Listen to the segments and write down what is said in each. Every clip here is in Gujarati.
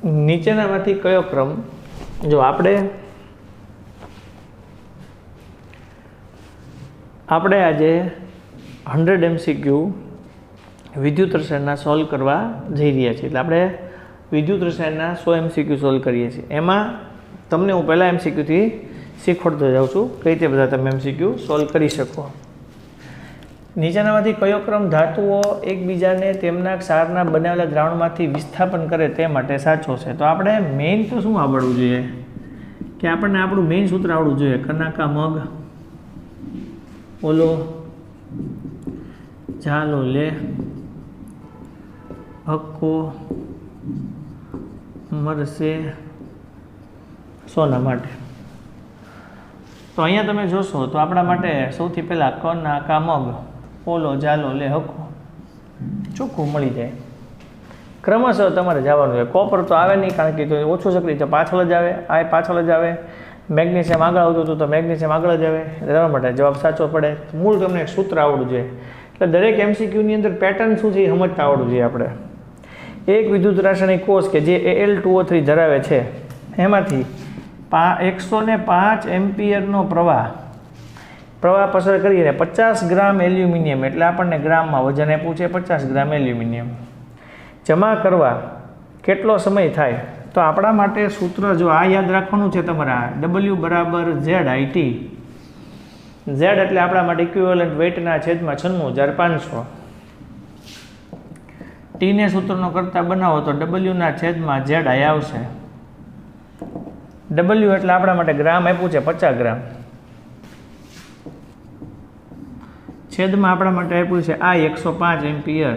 નીચેનામાંથી કયો ક્રમ, જો આપણે આજે 100 MCQ વિદ્યુત રસાયણના સોલ્વ કરવા જઈ રહ્યા છીએ. એટલે આપણે વિદ્યુત રસાયણના 100 MCQ સોલ્વ કરીએ છીએ. એમાં તમને હું પહેલાં MCQથી શીખવાડતો જાઉં છું કઈ રીતે બધા તમે MCQ સોલ્વ કરી શકો. નીચેનામાંથી કયો ક્રમ ધાતુઓ એકબીજાને તેમના ક્ષારના બનાવેલા દ્રાવણમાંથી વિસ્થાપન કરે તે માટે સાચો છે? તો આપણે મેઇન તો શું આવડવું જોઈએ કે આપણને આપણું મેઇન સૂત્ર આવડવું જોઈએ. કનાકા મગ, ઓલો ચાલો લે, હક્કો મરશે સોના માટે. તો અહીંયા તમે જોશો તો આપણા માટે સૌથી પહેલાં કનાકા મગ, ઓલો જાલો લે, હક્કો ચોખ્ખું મળી જાય. ક્રમશઃ તમારે જવાનું છે. કોપર તો આવે નહીં કારણ કે ઓછું સક્રિય તો પાછળ જ આવે, આ પાછળ જ આવે. મેગ્નેશિયમ આગળ આવતું હતું તો મેગ્નેશિયમ આગળ જ આવે. એટલા માટે જવાબ સાચો પડે. મૂળ તમને એક સૂત્ર આવડવું જોઈએ. એટલે દરેક MCQની અંદર પેટર્ન શું છે એ સમજતા આવડવું જોઈએ આપણે. એક વિદ્યુત રાસાયણિક કોષ કે જે Al2O3 ધરાવે છે એમાંથી 105 એમ્પિયરનો પ્રવાહ પસાર કરીને 50 ગ્રામ એલ્યુમિનિયમ, એટલે આપણને ગ્રામમાં વજન આપ્યું છે 50 ગ્રામ એલ્યુમિનિયમ જમા કરવા કેટલો સમય થાય? તો આપણા માટે સૂત્ર જો આ યાદ રાખવાનું છે તમારે. W બરાબર ZIT. Z એટલે આપણા માટે ઇક્વિવેલન્ટ વેઇટના છેદમાં 96,500. T ને સૂત્રનો કરતા બનાવો તો W ના છેદમાં ZI આવશે. W એટલે આપણા માટે ગ્રામ આપ્યું છે 50 ગ્રામ, છેદમાં આપણા માટે આપ્યું છે આ 105 એમ્પિયર,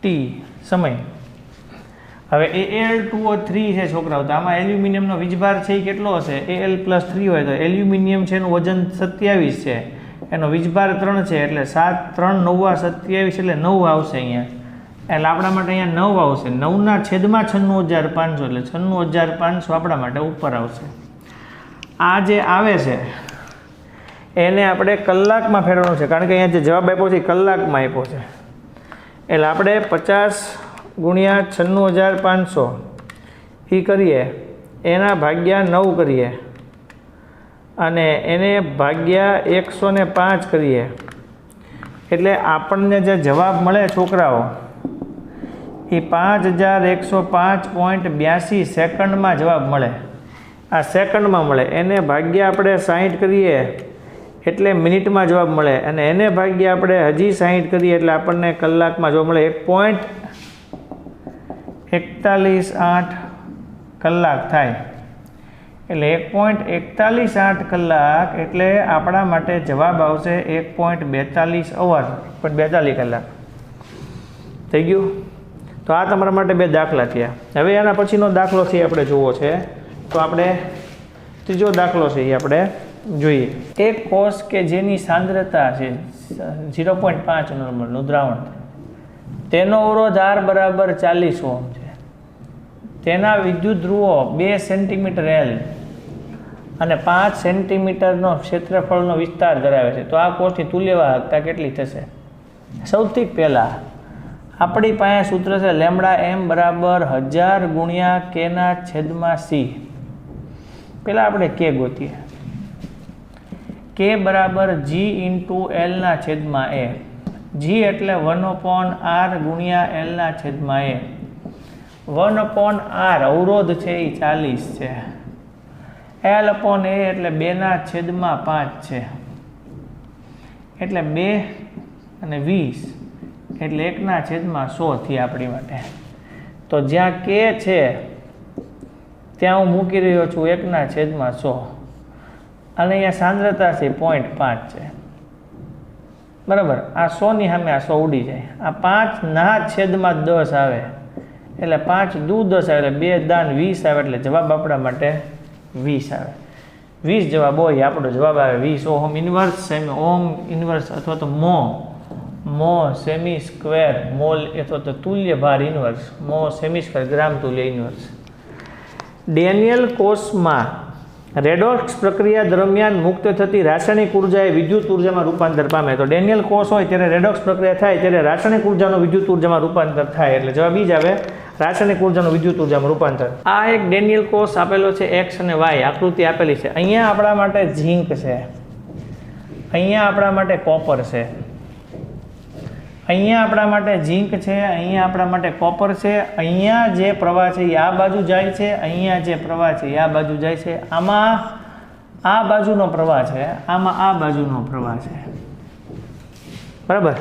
T સમય. હવે Al2O3 છે છોકરાઓ, તો આમાં એલ્યુમિનિયમનો વીજભાર છે એ કેટલો હશે? Al+3 હોય તો એલ્યુમિનિયમ છે એનું વજન 27 છે, એનો વીજભાર 3 છે એટલે 7 3 9 27 એટલે 9 આવશે અહીંયા. એટલે આપણા માટે અહીંયા 9 આવશે. 9 ના છેદમાં 96,500 એટલે 96,500 આપણા માટે ઉપર આવશે. આ જે આવે છે એને આપણે કલાકમાં ફેરવવાનું છે કારણ કે અહીંયા જે જવાબ આપ્યો છે એ કલાકમાં આપ્યો છે. એટલે આપણે 50 ગુણ્યા 96,500 એ કરીએ, એના ભાગ્યા 9 કરીએ અને એને ભાગ્યા 105 કરીએ એટલે આપણને જે જવાબ મળે છોકરાઓ એ 5105.82 સેકન્ડમાં જવાબ મળે. આ સેકન્ડમાં મળે. એને ભાગ્યા આપણે 60 કરીએ એટલે મિનિટમાં જવાબ મળે અને એને ભાગ્યા આપણે હજી 60 કરીએ એટલે આપણને કલાકમાં જવાબ મળે. 1.418 કલાક થાય. એટલે 1.418 કલાક એટલે આપણા માટે જવાબ આવશે 1.42 અવર, 1.42 કલાક. થઈ ગયું? તો આ તમારા માટે 2 દાખલા થયા. હવે એના પછીનો દાખલો છે આપણે જોવો છે. તો આપણે ત્રીજો દાખલો છે એ આપણે જોઈએ. એક કોષ કે જેની સાંદ્રતા છે 0.5 નોર્મલનું દ્રાવણ, તેનો અવરોધ R બરાબર 40 ઓહ્મ છે. તેના વિદ્યુત ધ્રુવો 2 સેન્ટીમીટર L અને 5 સેન્ટીમીટરનો ક્ષેત્રફળનો વિસ્તાર ધરાવે છે. તો આ કોષની તુલ્યવાહકતા કેટલી થશે? સૌથી પહેલાં આપણી પાસે સૂત્ર છે λm બરાબર 1000 ગુણ્યા K ના છેદમાં C. પહેલાં આપણે K ગોતીએ. K બરાબર G ઇન્ટુ L ના છેદમાં A. G એટલે 1/R ગુણ્યા L ના છેદમાં A. 1/R અવરોધ છે એ 40 છે. L/A એટલે 2 ના છેદમાં 5 છે. એટલે 2 અને 20 એટલે 1 ના છેદમાં 100 થી આપણી માટે. તો જ્યાં K છે ત્યાં હું મૂકી રહ્યો છું 1 ના છેદમાં 100 અને અહીંયા સાંદ્રતા છે 0.5 છે. બરાબર? આ 100 ની સામે આ 100 ઉડી જાય. આ 5 ના છેદમાં 10 આવે એટલે 5 દુ 10 આવે એટલે 2 દાન 20 આવે એટલે જવાબ આપણા માટે 20 આવે. 20 જવાબ હોય આપણો જવાબ આવે 20 ohm inverse, semi ohm inverse અથવા તો મો સેમી સ્ક્વેર મોલ અથવા તો તુલ્ય ભાર ઇન્વર્સ, મો સેમી સ્ક્વેર ગ્રામ તુલ્ય ઇન્વર્સ. ડેનિયલ કોષમાં રેડોક્સ પ્રક્રિયા દરમિયાન મુક્ત થતી રાસાયણિક ઉર્જા એ વિદ્યુત ઉર્જામાં રૂપાંતર પામે. તો ડેનિયલ કોષ હોય ત્યારે રેડોક્સ પ્રક્રિયા થાય ત્યારે રાસાયણિક ઉર્જાનો વિદ્યુત ઉર્જામાં રૂપાંતર થાય એટલે જવાબ ઈ જ આવે. રાસાયણિક ઉર્જાનું વિદ્યુત ઉર્જામાં રૂપાંતર. આ એક ડેનિયલ કોષ આપેલો છે એક્સ અને વાય આકૃતિ આપેલી છે. અહીંયા આપણા માટે ઝીંક છે, અહીંયા આપણા માટે કોપર છે, અહીંયા આપણા માટે ઝીંક છે, અહીંયા આપણા માટે કોપર છે. અહીંયા જે પ્રવાહ છે એ આ બાજુ જાય છે, અહીંયા જે પ્રવાહ છે એ આ બાજુ જાય છે. આમાં આ બાજુનો પ્રવાહ છે, આમાં આ બાજુનો પ્રવાહ છે. બરાબર.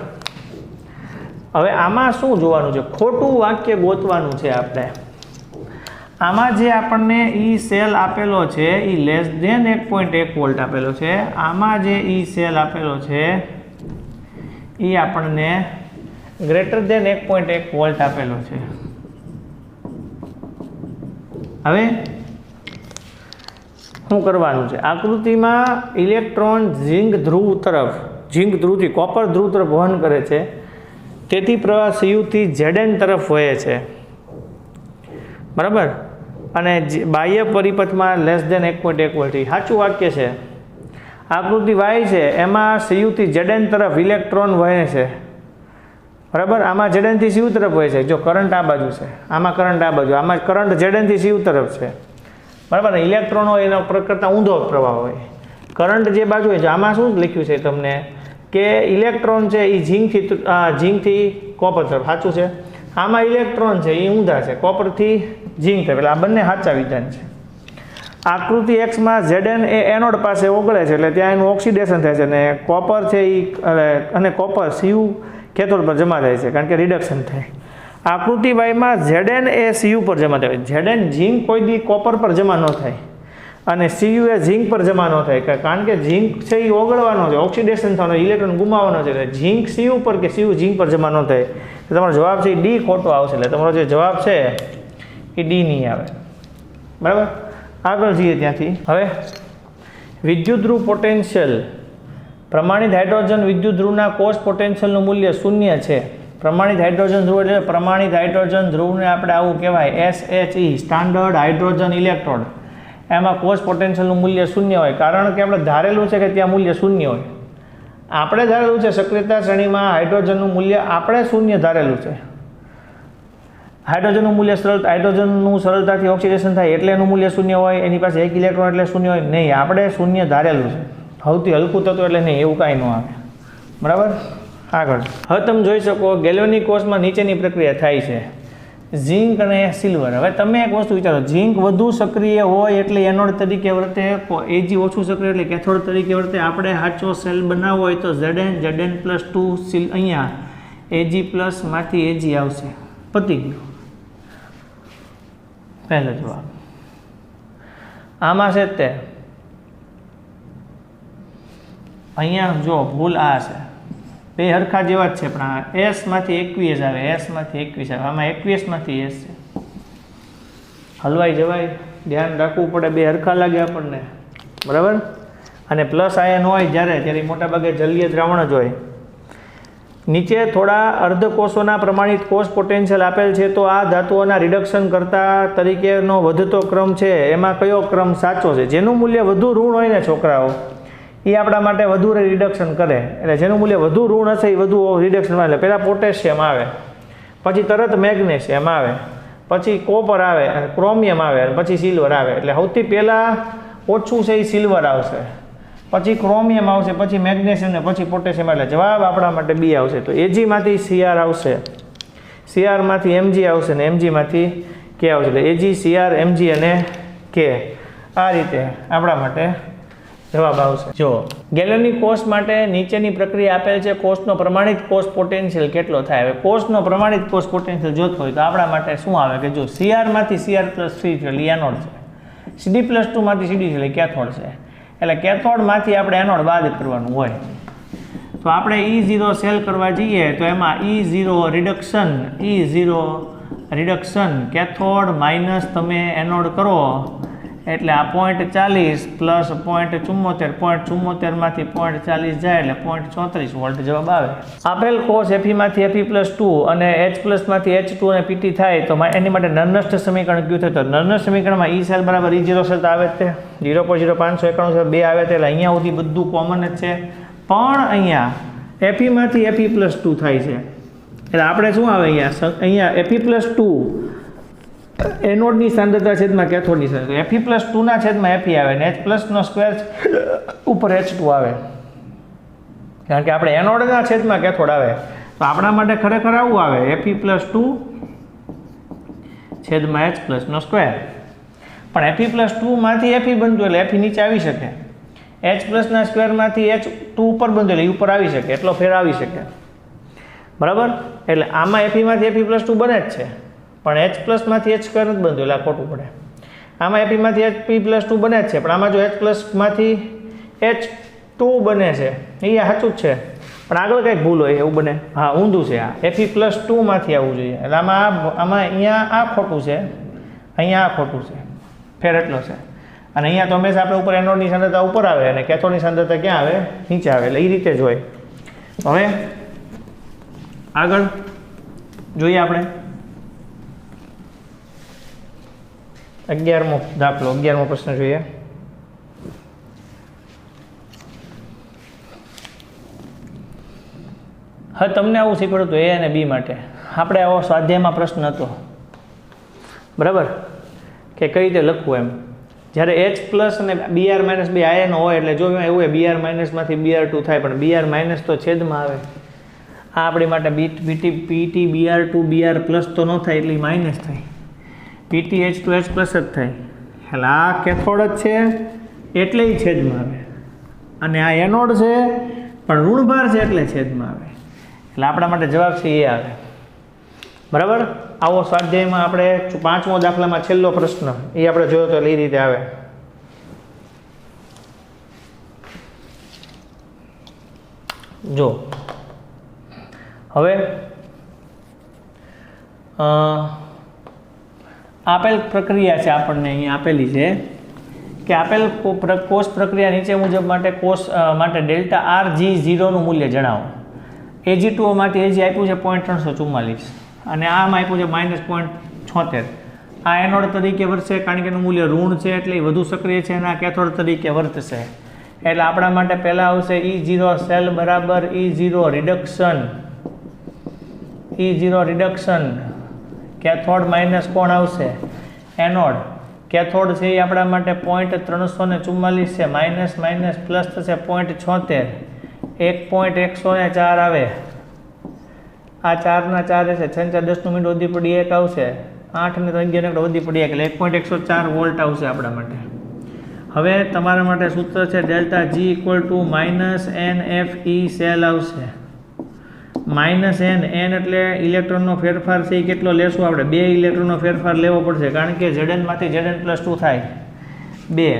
હવે આમાં શું જોવાનું છે? ખોટું વાક્ય ગોતવાનું છે આપણે. આમાં જે આપણને ઈ સેલ આપેલો છે એ લેસ ધેન 1.1 વોલ્ટ આપેલો છે. આમાં જે ઈ સેલ આપેલો છે એ આપણને ગ્રેટર ધેન 1.1 વોલ્ટ આપેલો છે. હવે શું કરવાનું છે? આકૃતિમાં ઇલેક્ટ્રોન ઝીંક ધ્રુવ તરફ, ઝીંક ધ્રુવથી કોપર ધ્રુવ તરફ વહન કરે છે, તેથી પ્રવાહ CU થી ZN તરફ વહે છે. બરાબર. અને બાહ્ય પરિપથમાં લેસ ધેન 1.1 વોલ્ટ. સાચું વાક્ય છે. આકૃતિ વાય છે એમાં CU થી ZN તરફ ઇલેક્ટ્રોન વહે છે. બરાબર. આમાં ZN થી CU તરફ વહે છે. જો કરંટ આ બાજુ છે, આમાં કરંટ આ બાજુ, આમાં કરંટ ZN થી CU તરફ છે. બરાબર. ઇલેક્ટ્રોન હોય એનો કરતાં ઊંધો પ્રવાહ હોય. કરંટ જે બાજુ હોય છે, આમાં શું લખ્યું છે તમને કે ઇલેક્ટ્રોન છે એ ઝીંકથી કોપર તરફ. સાચું છે. આમાં ઇલેક્ટ્રોન છે એ ઊંધા છે, કોપરથી ઝીંક તરફ. એટલે આ બંને સાચા વિધાન છે. આકૃતિ એક્સમાં ZN એ એનોડ પાસે ઓગળે છે, એટલે ત્યાં એનું ઓક્સિડેશન થાય છે, અને કોપર છે એ અને કોપર CU કેથોડ પર જમા થાય છે, કારણ કે રિડક્શન થાય. આકૃતિ વાયમાં ZN એ CU પર જમા થાય. ZN ઝીંક કોઈ દી કોપર પર જમા ન થાય, અને CU એ ઝીંક પર જમા ન થાય, કારણ કે ઝીંક છે એ ઓગળવાનો છે, ઓક્સિડેશન થવાનો, ઇલેક્ટ્રોન ગુમાવવાનો છે. એટલે ઝીંક CU પર કે CU ઝીંક પર જમા ન થાય. તો તમારો જવાબ છે એ ડી ખોટો આવશે. એટલે તમારો જે જવાબ છે એ ડી નહીં આવે. બરાબર. આગળ જઈએ ત્યાંથી. હવે વિદ્યુત ધ્રુવ પોટેન્શિયલ, પ્રમાણિત હાઇડ્રોજન વિદ્યુત ધ્રુવના કોષ પોટેન્શિયલનું મૂલ્ય 0 છે. પ્રમાણિત હાઇડ્રોજન ધ્રુવ એટલે પ્રમાણિત હાઇડ્રોજન ધ્રુવને આપણે આવું કહેવાય SHE, સ્ટાન્ડર્ડ હાઇડ્રોજન ઇલેક્ટ્રોડ. એમાં કોષ પોટેન્શિયલનું મૂલ્ય 0 હોય, કારણ કે આપણે ધારેલું છે કે ત્યાં મૂલ્ય 0 હોય. આપણે ધારેલું છે સક્રિયતા શ્રેણીમાં હાઇડ્રોજનનું મૂલ્ય આપણે 0 ધારેલું છે. હાઇડ્રોજનનું મૂલ્ય હાઇડ્રોજનનું સરળતાથી ઓક્સિડેશન થાય એટલે એનું મૂલ્ય 0 હોય. એની પાસે 1 ઇલેક્ટ્રોન એટલે 0 હોય નહીં. આપણે 0 ધારેલું છે. સૌથી હલકું થતું એટલે નહીં, એવું કાંઈ ન આવે. બરાબર. આગળ હવે તમે જોઈ શકો ગેલ્વેનિક કોષમાં નીચેની પ્રક્રિયા થાય છે. ઝીંક અને સિલ્વર. હવે તમે એક વસ્તુ વિચારો, ઝીંક વધુ સક્રિય હોય એટલે એનોડ તરીકે વર્તે, Ag ઓછું સક્રિય એટલે કેથોડ તરીકે વર્તે. આપણે સાચો સેલ બનાવવો હોય તો Zn+2 અહીંયા Ag+ માંથી Ag આવશે. પતી ગયું. પહેલો જવાબ. આમાં છે તે અહીંયા જો ભૂલ આ છે, બે હરખા જેવા જ છે, પણ S માંથી 21 આવે, S માંથી 21 આવે, આમાં 21 માંથી S છે. હલવાઈ જવાય, ધ્યાન રાખવું પડે, બે હરખા લાગે આપણને. બરાબર. અને પ્લસ આયન હોય ત્યારે મોટાભાગે જલીય દ્રાવણ જ હોય. નીચે થોડા અર્ધકોષોના પ્રમાણિત કોષ પોટેન્શિયલ આપેલ છે, તો આ ધાતુઓના રિડક્શન કરતા તરીકેનો વધતો ક્રમ છે, એમાં કયો ક્રમ સાચો છે? જેનું મૂલ્ય વધુ ઋણ હોય ને છોકરાઓ, એ આપણા માટે વધુ રિડક્શન કરે. એટલે જેનું મૂલ્ય વધુ ઋણ હશે એ વધુ રિડક્શન આવે. એટલે પહેલાં પોટેશિયમ આવે, પછી તરત મેગ્નેશિયમ આવે, પછી કોપર આવે, અને ક્રોમિયમ આવે, અને પછી સિલ્વર આવે. એટલે સૌથી પહેલાં ઓછું છે એ સિલ્વર આવશે, પછી ક્રોમિયમ આવશે, પછી મેગ્નેશિયમ ને પછી પોટેશિયમ. એટલે જવાબ આપણા માટે બી આવશે. તો Ag માંથી Cr આવશે, Cr માંથી Mg આવશે, ને Mg માંથી K આવશે. એટલે Ag, Cr, Mg અને K. આ રીતે આપણા માટે જવાબ આવશે. જો ગેલ્વેનિક કોષ માટે નીચેની પ્રક્રિયા આપેલ છે, કોષનો પ્રમાણિત કોષ પોટેન્શિયલ કેટલો થાય? હવે કોષનો પ્રમાણિત કોષ પોટેન્શિયલ જોતો હોય તો આપણા માટે શું આવે કે જો Cr માંથી Cr+3 એટલે એનોડ છે, Cd+2 માંથી Cd એટલે કેથોડ છે. એટલે કેથોડમાંથી આપણે એનોડ બાદ કરવાનું હોય. તો આપણે E0 સેલ કરવા જઈએ તો એમાં E0 રિડક્શન કેથોડ માઇનસ તમે એનોડ કરો એટલે આ 0.40 પ્લસ 0.74 માંથી 0.40 જાય એટલે 0.34 વોલ્ટ જવાબ આવે. આપેલ કોષ Fe માંથી Fe+2 અને H+ માંથી H2 અને PT થાય તો એની માટે નરનસ્ટ સમીકરણ કયું થાય? તો નરનસ્ટ સમીકરણમાં E સેલ બરાબર E0 સેલ તો આવે જ તે 0.0591 2 આવે તે. એટલે અહીંયા સુધી બધું કોમન જ છે, પણ અહીંયા Fe માંથી Fe+2 થાય છે એટલે આપણે શું આવે અહીંયા Fe+2 એનોડની સાંદ્રતા છેદમાં કેથોડની સાંદ્રતા Fe+2 છેદમાં Fe આવે ને H+નો સ્ક્વેર ઉપર H2 આવે, કારણ કે આપણે એનોડના છેદમાં કેથોડ આવે તો આપણા માટે ખરેખર આવું આવે Fe+2 છેદમાં H+નો સ્ક્વેર. પણ Fe+2 માંથી Fe બનતું એટલે Fe નીચે આવી શકે, H+ના સ્ક્વેરમાંથી H2 ઉપર બનતું એટલે ઉપર આવી શકે, એટલો ફેર આવી શકે. બરાબર, એટલે આમાં Feમાંથી Fe+2 બને જ છે પણ H+માંથી H2 નથી બનતું એટલે આ ખોટું પડે. આમાં Feમાંથી Fe+2 બને જ છે પણ આમાં જો H+માંથી H2 બને છે એ સાચું જ છે પણ આગળ કંઈક ભૂલ હોય એવું બને. હા, ઊંધું છે, આ Fe+2 માંથી આવવું જોઈએ એટલે આમાં અહીંયા આ ખોટું છે, અહીંયા આ ખોટું છે, ફેર એટલો છે. અને અહીંયા તો હંમેશા આપણે ઉપર એનોડની સાંદ્રતા ઉપર આવે અને કેથોડની સાંદ્રતા ક્યાં આવે? નીચે આવે, એટલે એ રીતે જ હોય. હવે આગળ જોઈએ આપણે 11મો દાખલો, 11મો પ્રશ્ન જોઈએ. હવે તમને આવું શીખવાડ્યું હતું A અને B માટે. આપણે આવો સ્વાધ્યાયમાં પ્રશ્ન હતો, બરાબર, કે કઈ રીતે લખવું એમ. જ્યારે H+ અને Br-2 આયન હોય એટલે જો એવું હોય Br- માંથી Br2 થાય પણ Br- તો છેદમાં આવે. આ આપણી માટે PT Br2 Br+ તો ન થાય એટલે માઇનસ થાય, PTH2H+ જ થાય. એટલે આ કેથોડ જ છે એટલે છેદમાં આવે અને આ એનોડ છે પણ ઋણભાર છે એટલે છેદમાં આવે. એટલે આપણા માટે જવાબ છે એ આવે. બરાબર, આવો સ્વાધ્યાયમાં આપણે 5મો દાખલામાં છેલ્લો પ્રશ્ન એ આપણે જોયો તો એ રીતે આવે. જો હવે આપેલ પ્રક્રિયા છે આપણને અહીંયા આપેલી છે કે આપેલ કોષ પ્રક્રિયા નીચે મુજબ માટે કોષ માટે ડેલ્ટા RG0 નું મૂલ્ય જણાવો. Ag2 માંથી Ag આપ્યું છે 0.344 અને આમાં આપ્યું છે -0.76. આ એનોડ તરીકે વર્તશે કારણ કે એનું મૂલ્ય ઋણ છે એટલે વધુ સક્રિય છે અને આ કેથોડ તરીકે વર્તશે. એટલે આપણા માટે પહેલાં આવશે E0 સેલ બરાબર E0 રિડક્શન કેથોડ માઇનસ કોણ આવશે? એનોડ. કેથોડ છે એ આપણા માટે 0.344 છે, માઇનસ માઇનસ પ્લસ થશે 0.76, 1.104 આવે. આ 4 ના 4 છે, 6 4 10 મિનિટ વધી પડી 1 આવશે, 8 ને 11 વધી પડી એટલે 1.104 વોલ્ટ આવશે આપણા માટે. હવે તમારા માટે સૂત્ર છે ડેલ્ટા G = -NFE સેલ આવશે. -n એટલે ઇલેક્ટ્રોનનો ફેરફાર છે એ કેટલો લેશું આપણે? 2 ઇલેક્ટ્રોનનો ફેરફાર લેવો પડશે કારણ કે Zn માંથી Zn+2 થાય 2.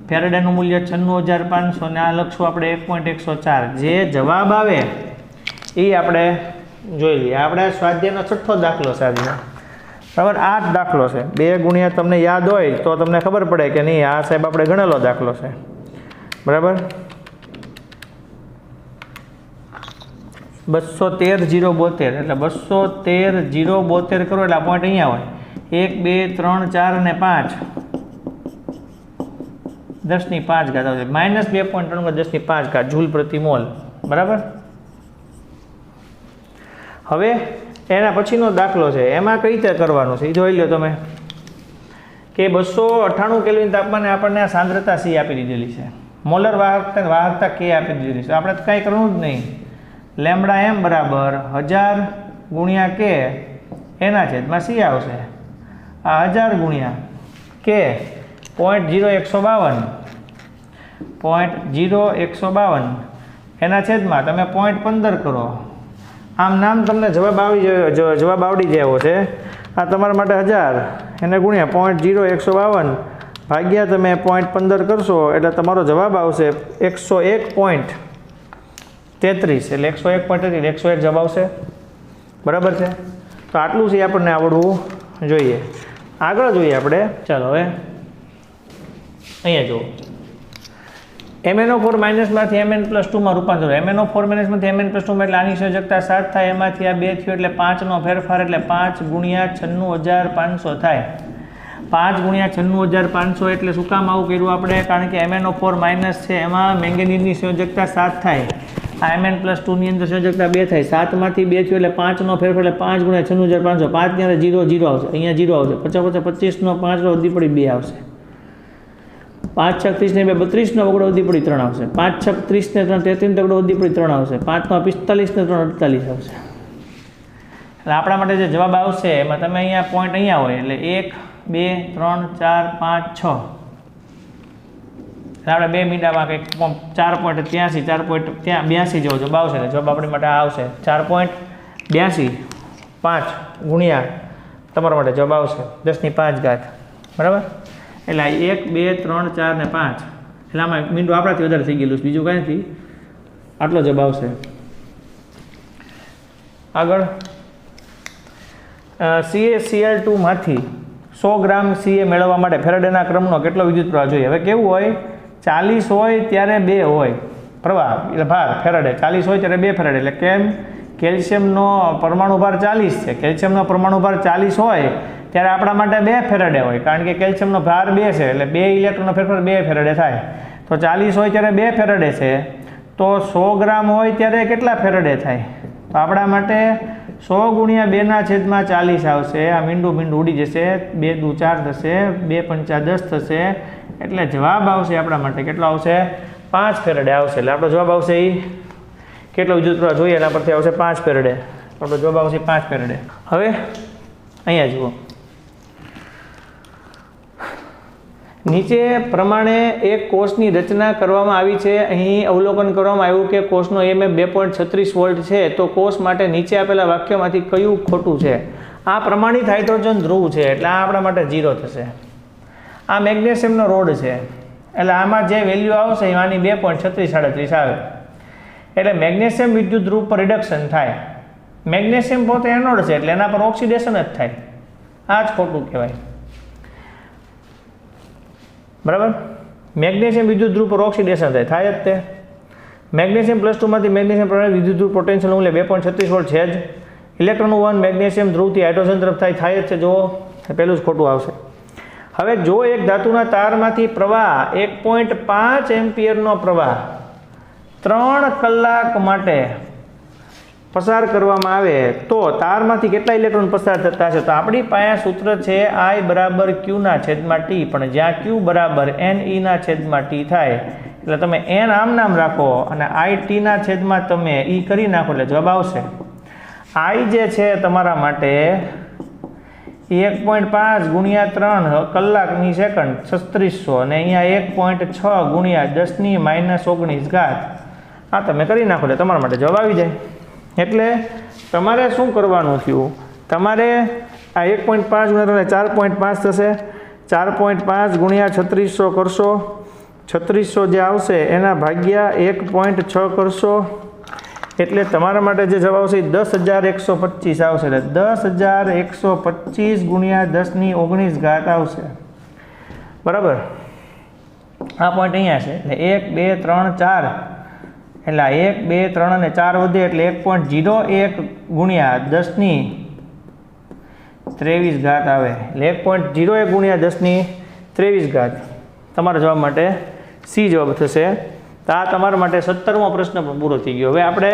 ફેરેડેનું મૂલ્ય 96500 ને આ લખશું આપણે 1.104. જે જવાબ આવે એ આપણે જોઈ લઈએ. આપણે સ્વાધ્યાયનો 6થો દાખલો છે આજનો, બરાબર. 8 દાખલો છે, 2 ગુણ્યા તમને યાદ હોય તો તમને ખબર પડે કે નહીં આ સાહેબ આપણે ગણેલો દાખલો છે, બરાબર. 213,072 એટલે 213,072 કરો એટલે આ પોઈન્ટ અહીંયા હોય 1 2 3 4 અને 5 10⁵ આવશે, -2.3 10⁵ જૂલ પ્રતિ મોલ, બરાબર. હવે એના પછીનો દાખલો છે એમાં કઈ રીતે કરવાનું છે એ જોઈ લો તમે કે 298 કેલ્વિન તાપમાને આપણને આ સાંદ્રતા C આપી દીધેલી છે, મોલર વાહકતા K આપી દીધેલી છે. આપણે કાંઈ કરવું જ નહીં, λm બરાબર 1000 ગુણ્યા K એના છેદમાં C આવશે. આ 1000 ગુણ્યા K 0.0152 એના છેદમાં તમે 0.15 કરો. આમ નામ તમને જવાબ આવડી જાય છે. આ તમારા માટે 1000 એને ગુણ્યા 0.0152 ભાગ્યા તમે 0.15 કરશો એટલે તમારો જવાબ આવશે 101.33 એટલે 101.33 101 જવાબ આવશે, બરાબર છે. તો આટલું છે આપણને આવડવું જોઈએ. આગળ જોઈએ આપણે, ચાલો હવે અહીંયા જુઓ. MnO4 માંથી Mn+2 માં રૂપાંતર. MnO4 માંથી Mn+2 એટલે આની સંયોજકતા 7 થાય, એમાંથી આ 2 થયો એટલે 5 નો ફેરફાર એટલે 5 ગુણ્યા 96500 થાય. 5 ગુણ્યા 96500 એટલે શું કામ આવું કર્યું આપણે? કારણ કે MnO4- છે એમાં મેંગેનીઝની સંયોજકતા 7 થાય આ mn પ્લસ 2 ની અંદર સંયોજકતા 2 થાય 7 માંથી 2 થયો એટલે 5 નો ફેરફાર એટલે 5 ગુણ્યા 96500 5 ની અંદર 0 0 આવશે અહીંયા 0 આવશે 50 50 25 નો 5 નો વધી પડી 2 આવશે 5 6 30 ને 32 નો વગડો વધી પડી 3 આવશે 5 6 30 ને 3 33 તગડો વધી પડી 3 આવશે 5 નો 45 ને 3 48 આવશે એટલે આપણા માટે જે જવાબ આવશે એમાં તમે અહીંયા પોઈન્ટ અહીંયા હોય એટલે 1 2 3 4 5 6 આપણે 2 મિનિટમાં કંઈક 4.83 4.82 જેવો જવાબ આવશે એટલે જવાબ આપણી માટે આવશે 4.82 5 ગુણ્યા તમારા માટે જવાબ આવશે 10⁵ બરાબર એટલે 1 2 3 4 ને 5 એટલે આમાં મિનિટ આપણાથી વધારે થઈ ગયેલું છે બીજું કાંઈ નથી આટલો જવાબ આવશે આગળ CaCl2 માંથી 100 ગ્રામ Ca મેળવવા માટે ફેરાડેના ક્રમનો કેટલો વિદ્યુત પ્રવાહ જોઈએ હવે કેવું હોય 40 હોય ત્યારે 2 હોય પ્રવાહ એટલે ભાર ફેરાડે 40 હોય ત્યારે 2 ફેરાડે એટલે કેમ કેલ્શિયમનો પરમાણુ ભાર 40 છે કેલ્શિયમનો પરમાણુ ભાર 40 હોય ત્યારે આપણા માટે 2 ફેરાડે હોય કારણ કે કેલ્શિયમનો ભાર 2 છે એટલે 2 ઇલેક્ટ્રોનનો ફેરફાર 2 ફેરાડે થાય તો 40 હોય ત્યારે 2 ફેરાડે છે તો 100 ગ્રામ હોય ત્યારે કેટલા ફેરાડે થાય તો આપણા માટે 100 ગુણ્યા 2/40 આવશે આ મીંડું ઉડી જશે 2 દુ 4 થશે 2 પંચા 10 થશે એટલે જવાબ આવશે આપણા માટે કેટલો આવશે 5 ફેરાડે આવશે એટલે આપણો જવાબ આવશે એ કેટલો વિદ્યુત પ્રવાહ જોઈએ એના પરથી આવશે 5 ફેરાડે આપણો જવાબ આવશે 5 ફેરાડે હવે અહીંયા જુઓ નીચે પ્રમાણે એક કોષની રચના કરવામાં આવી છે અહીં અવલોકન કરવામાં આવ્યું કે કોષનો EMF 2.36 વોલ્ટ છે તો કોષ માટે નીચે આપેલા વાક્યમાંથી કયું ખોટું છે આ પ્રમાણિત હાઇડ્રોજન ધ્રુવ છે એટલે આ આપણા માટે 0 થશે આ મેગ્નેશિયમનો રોડ છે એટલે આમાં જે વેલ્યુ આવશે એમાંની 2.36 આવે એટલે મેગ્નેશિયમ વિદ્યુત ધ્રુવ પર રિડક્શન થાય મેગ્નેશિયમ પોતે એનોડ છે એટલે એના પર ઓક્સિડેશન જ થાય આ જ ખોટું કહેવાય બરાબર મેગ્નેશિયમ વિદ્યુત ધ્રુવ પર ઓક્સિડેશન થાય જ તે મેગ્નેશિયમ +2 માંથી મેગ્નેશિયમ પ્રમાણે વિદ્યુત ધ્રુવ પોટેન્શિયલ મૂલ્ય 2.36 વોલ્ટ છે જ ઇલેક્ટ્રોનનું વહન મેગ્નેશિયમ ધ્રુવથી હાઇડ્રોજન તરફ થાય જ છે જો પહેલું જ ખોટું આવશે હવે જો એક ધાતુના તારમાંથી પ્રવાહ 1.5 એમ્પિયરનો પ્રવાહ 3 કલાક માટે પસાર કરવામાં આવે તો તારમાંથી કેટલા ઇલેક્ટ્રોન પસાર થતા હશે તો આપણી પાસે સૂત્ર છે I બરાબર Q/T પણ જ્યાં Q બરાબર NE/T થાય એટલે તમે N આમ નામ રાખો અને IT/માં તમે E કરી નાખો એટલે જવાબ આવશે I જે છે તમારા માટે 1.5 ગુણ્યા 3 કલાકની સેકન્ડ 3600 અને અહીંયા 1.6 ગુણ્યા 10⁻⁻19 આ તમે કરી નાખો એટલે તમારા માટે જવાબ આવી જાય એટલે તમારે શું કરવાનું થયું તમારે આ 1.5 ગુણ્યા 4.5 થશે 4.5 ગુણ્યા 3600 કરશો 3600 જે આવશે એના ભાગ્યા 1.6 કરશો એટલે તમારા માટે જે જવાબ આવશે 10,125 આવશે એટલે 10,125 ગુણ્યા 10⁻19 આવશે બરાબર આ પોઈન્ટ અહીંયા છે એટલે 1 2 3 4 એટલે 1 2 3 અને 4 વધે એટલે 1.01 ગુણ્યા 10⁻23 આવે એટલે 1.01 ગુણ્યા 10⁻23 તમારા જવાબ માટે સી જવાબ થશે તો આ તમારા માટે 17મો પ્રશ્ન પણ પૂરો થઈ ગયો હવે આપણે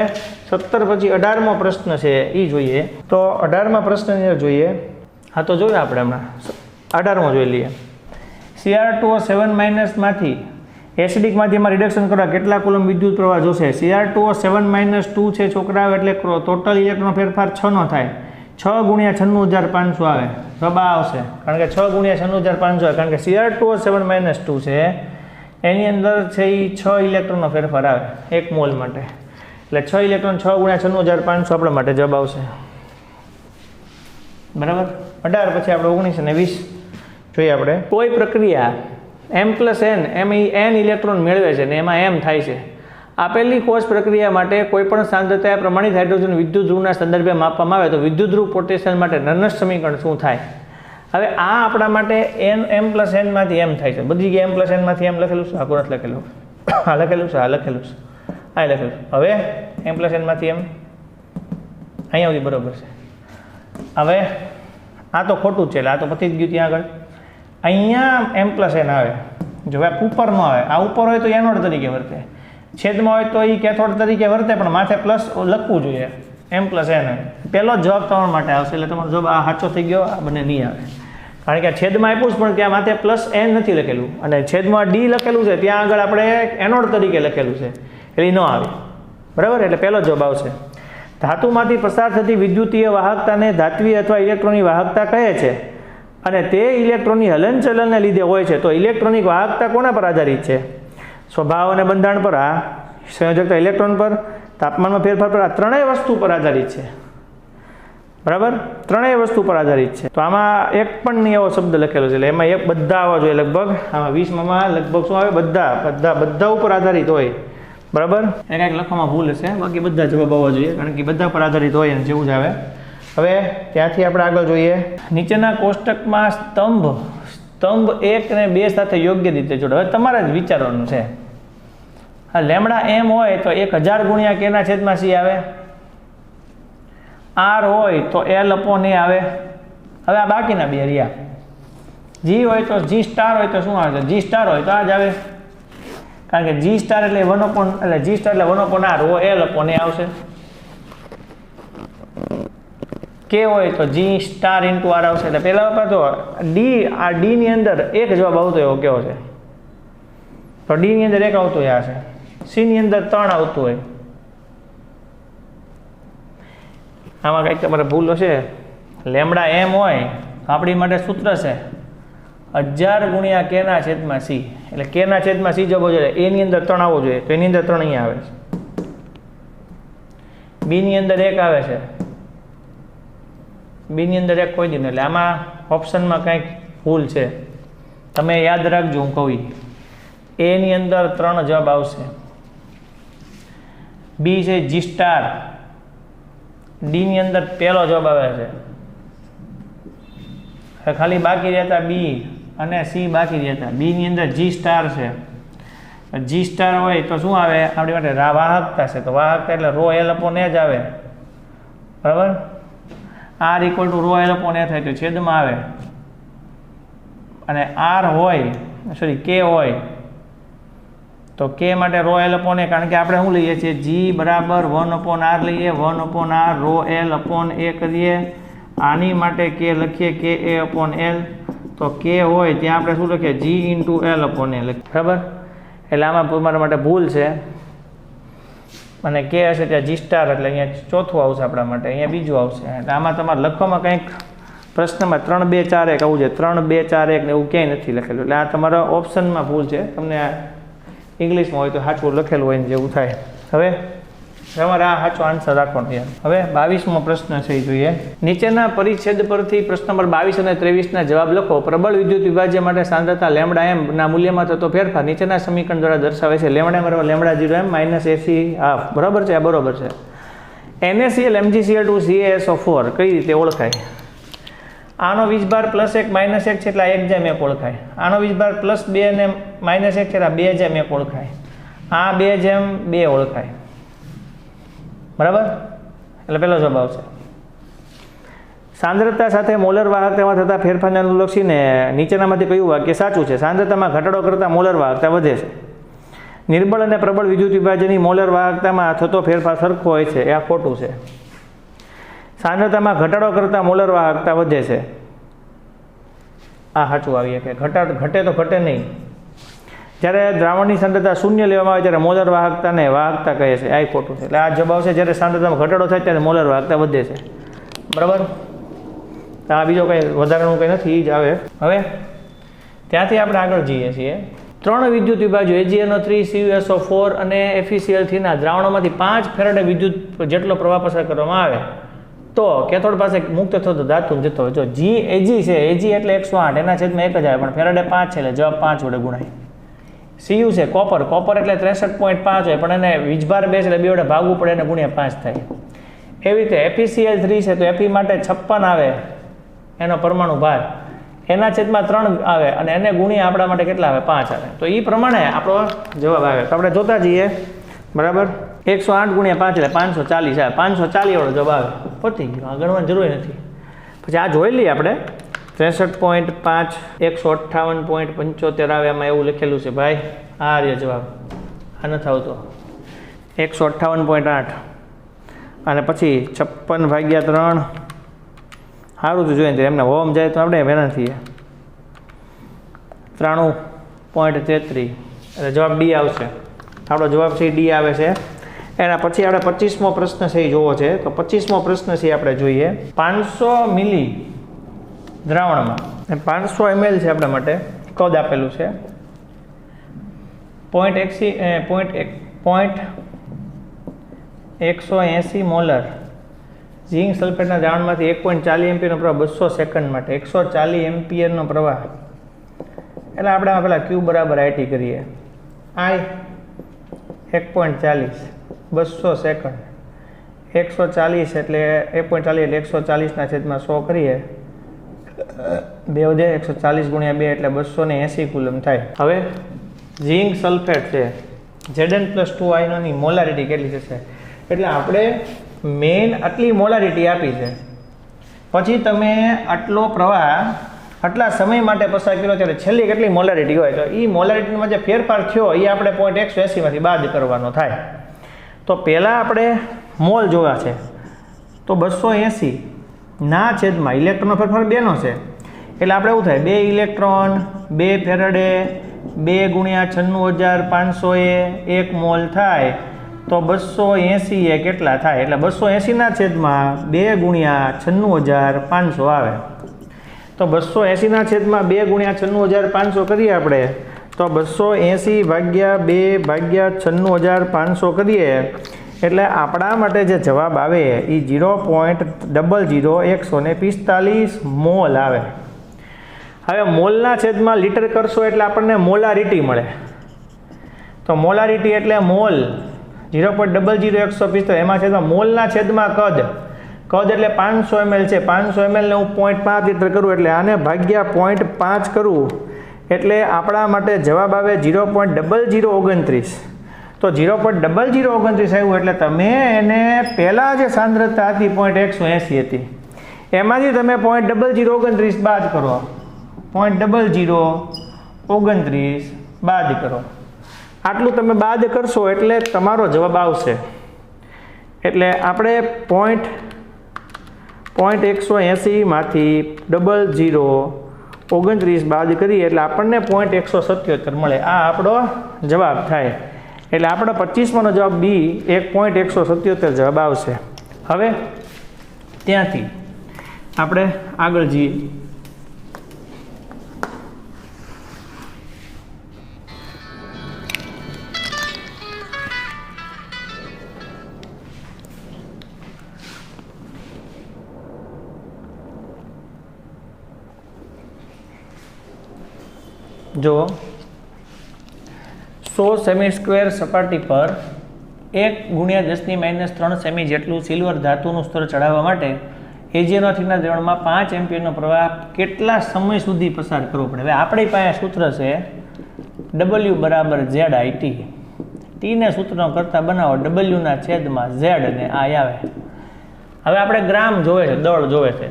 17 પછી 18મો પ્રશ્ન છે એ જોઈએ તો 18મા પ્રશ્નની અંદર જોઈએ હા તો જોયું આપણે હમણાં 18મો જોઈ લઈએ Cr2O7- માંથી એસિડિકમાંથી એમાં રિડક્શન કરવા કેટલા કુલમ વિદ્યુત પ્રવાહ જોશે Cr2O7-2 છે છોકરાઓ એટલે ટોટલ ઇલેક્ટ્રોન ફેરફાર 6 નો થાય 6 ગુણ્યા 96500 આવે જવાબ આવશે કારણ કે 6 ગુણ્યા 96500 આવે કારણ કે Cr2O7-2 છે એની અંદર છે એ 6 ઇલેક્ટ્રોનનો ફેરફાર આવે 1 મોલ માટે એટલે 6 ઇલેક્ટ્રોન 6 ગુણ્યા 96500 આપણા માટે જવાબ આવશે બરાબર 18 પછી આપણે 19 અને 20 જોઈએ આપણે કોઈ પ્રક્રિયા M+N એમ N ઇલેક્ટ્રોન મેળવે છે ને એમાં M થાય છે આપેલી કોષ પ્રક્રિયા માટે કોઈપણ સાંદ્રતાએ પ્રમાણિત હાઇડ્રોજન વિદ્યુત ધ્રુવના સંદર્ભે માપવામાં આવે તો વિદ્યુત ધ્રુવ પોટેન્શિયલ માટે નનસ્ટ સમીકરણ શું થાય હવે આ આપણા માટે M+N માંથી M થાય છે બધી જગ્યાએ M+N માંથી M લખેલું છે આખું નથી લખેલું આ લખેલું છે આ લખેલું છે આ લખેલું છે હવે M+N માંથી M અહીંયા સુધી બરોબર છે હવે આ તો ખોટું જ છે એટલે આ તો પતી જ ગયું ત્યાં આગળ અહીંયા M+N આવે જો આ ઉપર ન આવે આ ઉપર હોય તો એનોડ તરીકે વર્તે છેદમાં હોય તો એ કેથોડ તરીકે વર્તે, પણ માથે પ્લસ લખવું જોઈએ, M+N. પહેલો જ જવાબ તમારા માટે આવશે, એટલે તમારો જવાબ આ સાચો થઈ ગયો, આ બંને નહીં આવે. કારણ કે છેદમાં આપ્યું છે પણ ત્યાં માથે +N નથી લખેલું, અને છેદમાં D લખેલું છે, ત્યાં આગળ આપણે એનોડ તરીકે લખેલું છે, એટલે ન આવે. બરાબર, એટલે પહેલો જવાબ આવશે. ધાતુમાંથી પસાર થતી વિદ્યુતીય વાહકતાને ધાત્વિય અથવા ઇલેક્ટ્રોનની વાહકતા કહે છે, અને તે ઇલેક્ટ્રોનની હલનચલનને લીધે હોય છે. તો ઇલેક્ટ્રોનિક વાહકતા કોના પર આધારિત છે? સ્વભાવ અને બંધારણ પર, આ સંયોજકતા ઇલેક્ટ્રોન પર, તાપમાનમાં ફેરફાર પર, આ ત્રણેય વસ્તુ પર આધારિત છે. બરાબર, ત્રણેય વસ્તુ પર આધારિત છે. તો આમાં એક પણ નહીં એવો શબ્દ લખેલો છે, એટલે એમાં એક બધા આવવા જોઈએ લગભગ. આમાં 20માં લગભગ શું આવે? બધા ઉપર આધારિત હોય. બરાબર, એ કાંઈક લખવામાં ભૂલ હશે, બાકી બધા જવાબ આવવા જોઈએ, કારણ કે બધા પર આધારિત હોય અને જેવું જ આવે. હવે ત્યાંથી આપણે આગળ જોઈએ. નીચેના કોષ્ટકમાં સ્તંભ 1 અને 2 સાથે યોગ્ય રીતે જોડો. હવે તમારે જ વિચારવાનું છે. હા, લેમડા M હોય તો 1000 ગુણ્યા કેના છેદમાં C આવે? R હોય તો L/A આવે. હવે આ બાકીના બે રહ્યા. G હોય તો G સ્ટાર હોય તો શું આવે? G સ્ટાર હોય તો આ જ આવે, કારણ કે G સ્ટાર એટલે 1/R ઓ L/A આવશે. K હોય તો G સ્ટાર × R આવશે. એટલે પહેલા તો આ D ની અંદર એક જવાબ આવતો એવો કેવો છે? તો D ની અંદર 1 આવતો હોય, આ છે. C ની અંદર 3 આવતું હોય. આમાં કંઈક તમારે ભૂલ હશે. લેમડા M હોય તો આપણી માટે સૂત્ર છે 1000 ગુણ્યા કેના છેદમાં C, એટલે કેના છેદમાં C જવાબ જોઈએ. A ની અંદર 3 આવવો જોઈએ, તો એની અંદર 3 અહીંયા આવે છે. B ની અંદર 1 આવે છે, B ની અંદર 1 કોઈ દી નહીં. એટલે આમાં ઓપ્શનમાં કંઈક ભૂલ છે, તમે યાદ રાખજો. હું કહું A ની અંદર 3 જવાબ આવશે. B છે G સ્ટાર, D ની અંદર પહેલો જવાબ આવે છે. હવે ખાલી બાકી રહેતા B અને C બાકી રહેતા. B ની અંદર G સ્ટાર છે. G સ્ટાર હોય તો શું આવે આપણી માટે? વાહકતા છે, તો વાહકતા એટલે ρL/A જ આવે. બરાબર, R = ρL/A થાય તો છેદમાં આવે. અને K હોય તો K માટે ρL/A, કારણ કે આપણે શું લઈએ છીએ? G બરાબર 1/R લઈએ, 1/R ρL/A કરીએ. આની માટે K લખીએ KA/L. તો K હોય ત્યાં આપણે શું લખીએ? G × L/A લખીએ. બરાબર, એટલે આમાં તમારા માટે ભૂલ છે. અને K હશે ત્યાં G સ્ટાર, એટલે અહીંયા ચોથું આવશે આપણા માટે, અહીંયા બીજું આવશે. એટલે આમાં તમારે લખવામાં કંઈક પ્રશ્નમાં 3, 2, 4, 1 આવું છે. 3, 2, 4, 1 ને એવું ક્યાંય નથી લખેલું. એટલે આ તમારા ઓપ્શનમાં ભૂલ છે. તમને ઇંગ્લિશમાં હોય તો સાચું લખેલું હોય ને જેવું થાય. હવે તમારે આ સાચો આન્સર રાખવાનો છે. હવે 22મો પ્રશ્ન છે એ જોઈએ. નીચેના પરિચ્છેદ પરથી પ્રશ્ન નંબર 22 અને 23ના જવાબ લખો. પ્રબળ વિદ્યુત વિભાજ્ય માટે સાંદ્રતા લેમડા M ના મૂલ્યમાં થતો ફેરફાર નીચેના સમીકરણ દ્વારા દર્શાવે છે. લેમડા બરાબર λ0M - AC². બરાબર છે, આ બરોબર છે. NaCl MgCl2 CaSO4 કઈ રીતે ઓળખાય? આનો વીજભાર +1 - 1 છે, એટલે 1/1 ઓળખાય. આનો વીજભાર +2 અને -1 છે, એટલે 2/1 ઓળખાય. આ 2/2 ઓળખાય. બરાબર, એટલે પહેલો જવાબ આવશે. સાંદ્રતા સાથે મોલર વાહકતામાં થતા ફેરફારને અનુલક્ષીને નીચેનામાંથી કયું વાક્ય સાચું છે? સાંદ્રતામાં ઘટાડો કરતાં મોલર વાહકતા વધે છે. નિર્બળ અને પ્રબળ વિદ્યુત વિભાજનની મોલર વાહકતામાં થતો ફેરફાર સરખો હોય છે, એ આ ખોટું છે. સાંદ્રતામાં ઘટાડો કરતાં મોલર વાહકતા વધે છે, આ સાચું આવીએ કે ઘટે તો ઘટે નહીં. જ્યારે દ્રાવણની સાંદ્રતા 0 લેવામાં આવે ત્યારે મોલર વાહકતાને વાહકતા કહે છે, આ ખોટું છે. એટલે આ જવાબ આવશે જ્યારે સાંદ્રતામાં ઘટાડો થાય ત્યારે મોલર વાહકતા વધે છે. બરાબર, આ બીજો કંઈ વધારાનું કંઈ નથી, એ જ આવે. હવે ત્યાંથી આપણે આગળ જઈએ છીએ. 3 વિદ્યુત વિભાજ્યો AgNO3 CuSO4 અને FeCl3 ના દ્રાવણોમાંથી 5 ફેરાડે વિદ્યુત જેટલો પ્રવાહ પસાર કરવામાં આવે તો કેથોડ પાસે મુક્ત થતો ધાતુ જથ્થો. જો Ag છે, Ag એટલે 108, એના છેદમાં 1 જ આવે, પણ ફેરાડે 5 છે, એટલે જવાબ 5 વડે ગુણાય. Cu છે કોપર એટલે 63.5 હોય, પણ એને વીજભાર 2 એટલે 2 વડે ભાગવું પડે, એને ગુણ્યા 5 થાય. એવી રીતે FeCl3 છે, તો Fe માટે 56 આવે એનો પરમાણુ ભાર, એના છેદમાં 3 આવે, અને એને ગુણ્યા આપણા માટે કેટલા આવે? 5 આવે. તો એ પ્રમાણે આપણો જવાબ આવે. તો આપણે જોતા જઈએ. બરાબર, 108 ગુણ્યા 5 એટલે 540 આવે. 540 વાળો જવાબ આવે. પતી ગયો, આ ગણવાની જરૂર નથી. પછી આ જોઈ લઈએ આપણે. 63.5 158.75 આવે, એમાં એવું લખેલું છે ભાઈ. આ રહ્યો જવાબ, આ નથી આવતો. 158.8 અને પછી 56/3 સારું તો જોઈએ એમને હોમ જાય તો આપણે મહેનત થઈએ 93.33 એટલે જવાબ ડી આવશે. આપણો જવાબ છે ડી આવે છે. એના પછી આપણે 25મો પ્રશ્ન છે એ જોવો છે. તો 25મો પ્રશ્ન છે આપણે જોઈએ. 500 મિલી દ્રાવણમાં 500 ml છે આપણા માટે કદ આપેલું છે 180 મોલર ઝીંક સલ્ફેટના દ્રાવણમાંથી 1.40 એમ્પિયરનો પ્રવાહ 200 સેકન્ડ માટે 140 એમ્પિયરનો પ્રવાહ. એટલે આપણે પહેલાં ક્યુ બરાબર આઈટી કરીએ. આઈ 1.40 200 સેકન્ડ 140 એટલે 1.40 એટલે 140/100 કરીએ 2 વધે 140 × 2 એટલે 280 કુલમ થાય. હવે ઝીંક સલ્ફેટ છે Zn+2 આયનોની મોલારિટી કેટલી થશે? એટલે આપણે મેઇન આટલી મોલારિટી આપી છે, પછી તમે આટલો પ્રવાહ આટલા સમય માટે પસાર કર્યો ત્યારે છેલ્લી કેટલી મોલારિટી હોય તો એ મોલારિટીમાં જે ફેરફાર થયો એ આપણે 180માંથી બાદ કરવાનો થાય. તો પહેલાં આપણે મોલ જોવા છે તો 280 છેદમાં ઇલેક્ટ્રોનનો ફેરફાર 2નો છે એટલે આપણે એવું થાય 2 ઇલેક્ટ્રોન 2 ફેરેડે 2 × 96500 એ 1 મોલ થાય તો 280 એ કેટલા થાય? એટલે 280 છેદમાં 2 × 96500 આવે. તો 280 છેદમાં 2 × 96500 કરીએ આપણે તો 280/2/96500 કરીએ એટલે આપણા માટે જે જવાબ આવે એ 0.00145 મોલ આવે. હવે મોલના છેદમાં લીટર કરશો એટલે આપણને મોલારિટી મળે. તો મોલારિટી એટલે મોલ 0.00145 એમાં છેદમાં મોલના છેદમાં કદ એટલે 500 ml છે. 500 ml ને હું 0.5 લીટર કરું એટલે આને ભાગ્યા 0.5 કરું એટલે આપણા માટે જવાબ આવે 0.0029. તો 0.0029 આવ્યું એટલે તમે એને પહેલાં જે સાંદ્રતા હતી 180 હતી એમાંથી તમે 0.0029 બાદ કરો 0.0029 બાદ કરો. આટલું તમે બાદ કરશો એટલે તમારો જવાબ આવશે. એટલે આપણે 0.180માંથી 0029 બાદ કરીએ એટલે આપણને 0.177 મળે. આ આપણો જવાબ થાય. એટલે આપણો 25મોનો જવાબ બી 1.177 જવાબ આવશે. હવે ત્યાંથી આપણે આગળ જઈએ. જો 100 સેમી સ્ક્વેર સપાટી પર 1 × 10⁻³ સેમી જેટલું સિલ્વર ધાતુનું સ્તર ચડાવવા માટે એજિયોનાથિકના દ્રવણમાં 5 એમ્પિયરનો પ્રવાહ કેટલા સમય સુધી પસાર કરવો પડે? હવે આપણી પાસે સૂત્ર છે W = ZIT. ટીને સૂત્રનો કરતા બનાવો W/Z ને આ આવે. હવે આપણે ગ્રામ જોવે છે, દળ જોવે છે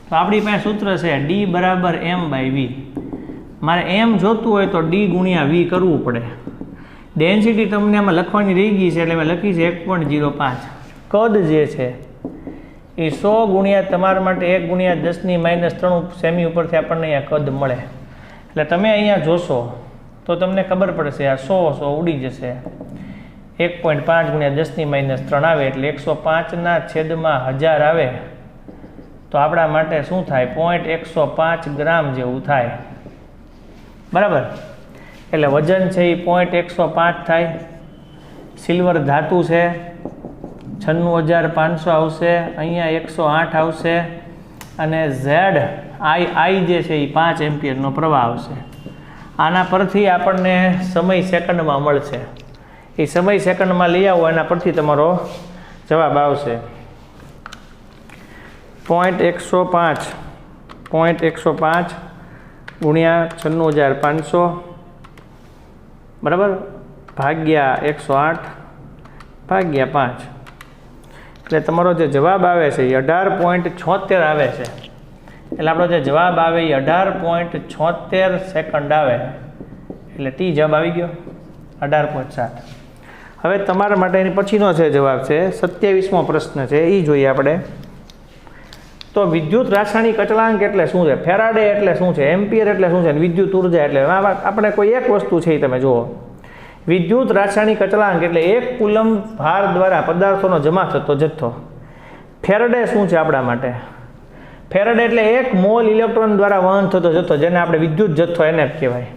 તો આપણી પાસે સૂત્ર છે D = M/V. મારે એમ જોતું હોય તો D × V કરવું પડે. ડેન્સિટી તમને આમાં લખવાની રહી ગઈ છે એટલે મેં લખી છે 1.05. કદ જે છે એ 100 × તમારા માટે 1 × 10⁻³ સેમી ઉપરથી આપણને અહીંયા કદ મળે. એટલે તમે અહીંયા જોશો તો તમને ખબર પડશે આ 100 ઉડી જશે. 1.5 × 10⁻³ આવે એટલે 105/1000 આવે તો આપણા માટે શું થાય? 0.105 ગ્રામ જેવું થાય. બરાબર. એટલે વજન છે એ 0.105 થાય. સિલ્વર ધાતુ છે 96500 આવશે, અહીંયા 108 આવશે અને I જે છે એ 5 એમ્પિયરનો પ્રવાહ આવશે. આના પરથી આપણને સમય સેકન્ડમાં મળશે. એ સમય સેકન્ડમાં લઈ આવો એના પરથી તમારો જવાબ આવશે 0.105 × 96500 બરાબર ભાગ્યા 108/5. એટલે તમારો જે જવાબ આવે છે એ 18.76 આવે છે. એટલે આપણો જે જવાબ આવે એ 18.76 સેકન્ડ આવે. એટલે ટી જવાબ આવી ગયો 18.7. હવે તમારા માટે એની પછીનો છે જવાબ છે 27મો પ્રશ્ન છે એ જોઈએ આપણે. તો વિદ્યુત રાસાયણિક અચળાંક એટલે શું છે, ફેરાડે એટલે શું છે, એમ્પિયર એટલે શું છે, વિદ્યુત ઉર્જા એટલે આપણે કોઈ એક વસ્તુ છે એ તમે જુઓ. વિદ્યુત રાસાયણિક અચળાંક એટલે 1 કુલમ ભાર દ્વારા પદાર્થોનો જમા થતો જથ્થો. ફેરાડે શું છે આપણા માટે, ફેરાડે એટલે 1 મોલ ઇલેક્ટ્રોન દ્વારા વહન થતો જથ્થો, જેને આપણે વિદ્યુત જથ્થો એને કહેવાય.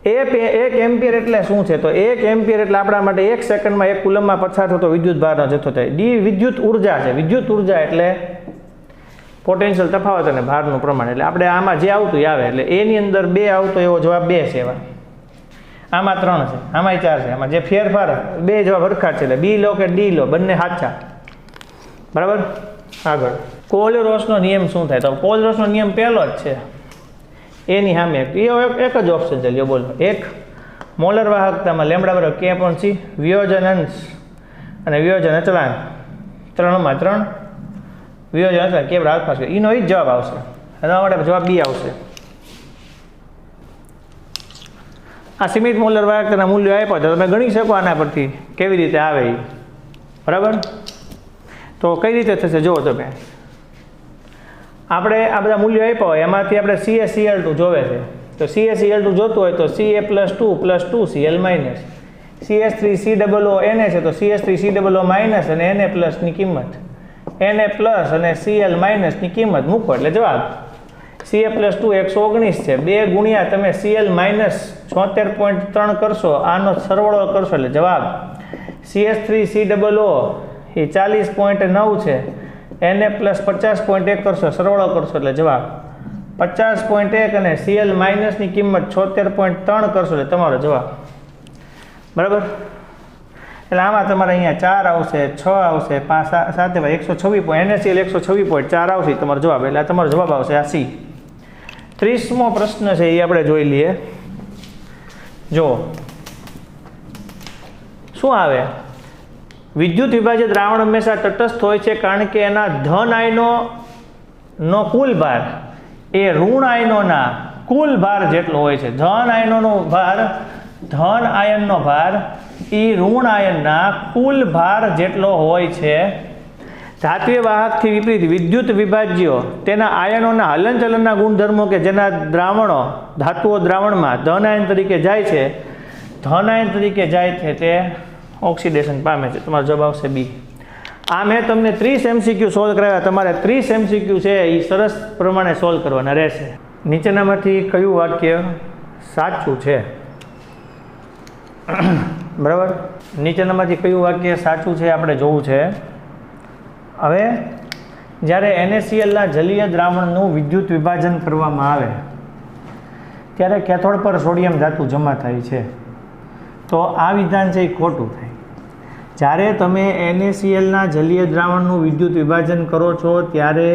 1 એમ્પિયર એટલે શું છે, તો 1 એમ્પિયર એટલે આપણા માટે 1 સેકન્ડમાં 1 કુલમમાં પસાર થતો વિદ્યુત ભારનો જથ્થો થાય. ડી વિદ્યુત ઉર્જા છે. વિદ્યુત ઉર્જા એટલે પોટેન્શિયલ તફાવત અને ભારનું પ્રમાણ. એટલે આપણે આમાં જે આવતું એ આવે, એટલે એની અંદર 2 આવતો એવો જવાબ 2 છે. એવા આમાં 3 છે, આમાં 4 છે. આમાં જે ફેરફાર 2 જવાબ હરખા છે, એટલે બી લો કે ડી લો બંને સાચા. બરાબર. આગળ કોલરોસનો નિયમ શું થાય, તો કોલરોસનો નિયમ પહેલો જ છે એની સામે એક જ ઓપ્શન છે. લ્યો બોલો. 1 મોલર વાહકતામાં લેમ્બડા બરાબર K/C, વિયોજન અંશ અને વિયોજન અચળાંક 3માં 3, વિયોજન અચળાંક K બરાબર આલ્ફા સ્ક્વેર. એનો જ જવાબ આવશે. એના માટે જવાબ બી આવશે. આ સીમિત મોલર વાહકતાના મૂલ્યો આપ્યા તો તમે ગણી શકો આના પરથી કેવી રીતે આવે એ. બરાબર. તો કઈ રીતે થશે જુઓ તમે. આપણે આ બધા મૂલ્યો આપ્યા હોય એમાંથી આપણે CaCl2 જોવે છે, તો CaCl2 જોતું હોય તો Ca+2 Cl minus, CS3COO Na છે તો CS3COO માઇનસ અને Na પ્લસની કિંમત, Na પ્લસ અને Cl માઇનસની કિંમત મૂકો એટલે જવાબ. Ca+2 119 છે, 2 ગુણ્યા તમે Cl માઇનસ 76.3 કરશો, આનો સરવાળો કરશો એટલે જવાબ. CS3COO એ 40.9 છે, Na પ્લસ 50.1 કરશો, સરવાળો કરશો એટલે જવાબ 50.1 અને Cl માઇનસની કિંમત 76.3 કરશો એટલે તમારો જવાબ. બરાબર. એટલે આમાં તમારે અહીંયા 4 આવશે, 6 આવશે, 5 7 126 NaCl 126.4 આવશે તમારો જવાબ. એટલે તમારો જવાબ આવશે આ સી. 30મો પ્રશ્ન છે એ આપણે જોઈ લઈએ. જો શું આવે, વિદ્યુત વિભાજિત દ્રાવણ હંમેશા તટસ્થ હોય છે કારણ કે એના ધન આયનોનો કુલ ભાર એ ઋણ આયનોના કુલ ભાર જેટલો હોય છે. ધન આયનોનો ભાર, ધન આયનનો ભાર એ ઋણ આયનના કુલ ભાર જેટલો હોય છે. ધાત્વીય વાહકથી વિપરીત વિદ્યુત વિભાજ્યો તેના આયનોના હલનચલનના ગુણધર્મો કે જેના દ્રાવણો ધાતુઓ દ્રાવણમાં ધન આયન તરીકે જાય છે, ધન આયન તરીકે જાય છે તે ઓક્સિડેશન પામે છે. તમારો જવાબ આવશે બી. આ મેં તમને 30 MCQ સોલ્વ કરાવ્યા, તમારે 30 MCQ છે એ સરસ પ્રમાણે સોલ્વ કરવાના રહેશે. નીચેનામાંથી કયું વાક્ય સાચું છે? બરાબર. નીચેનામાંથી કયું વાક્ય સાચું છે આપણે જોવું છે. હવે જ્યારે NaClના જલીય દ્રાવણનું વિદ્યુત વિભાજન કરવામાં આવે ત્યારે કેથોડ પર સોડિયમ ધાતુ જમા થાય છે, તો આ વિધાન છે એ ખોટું થાય. જ્યારે તમે NaClના જલીય દ્રાવણનું વિદ્યુત વિભાજન કરો છો ત્યારે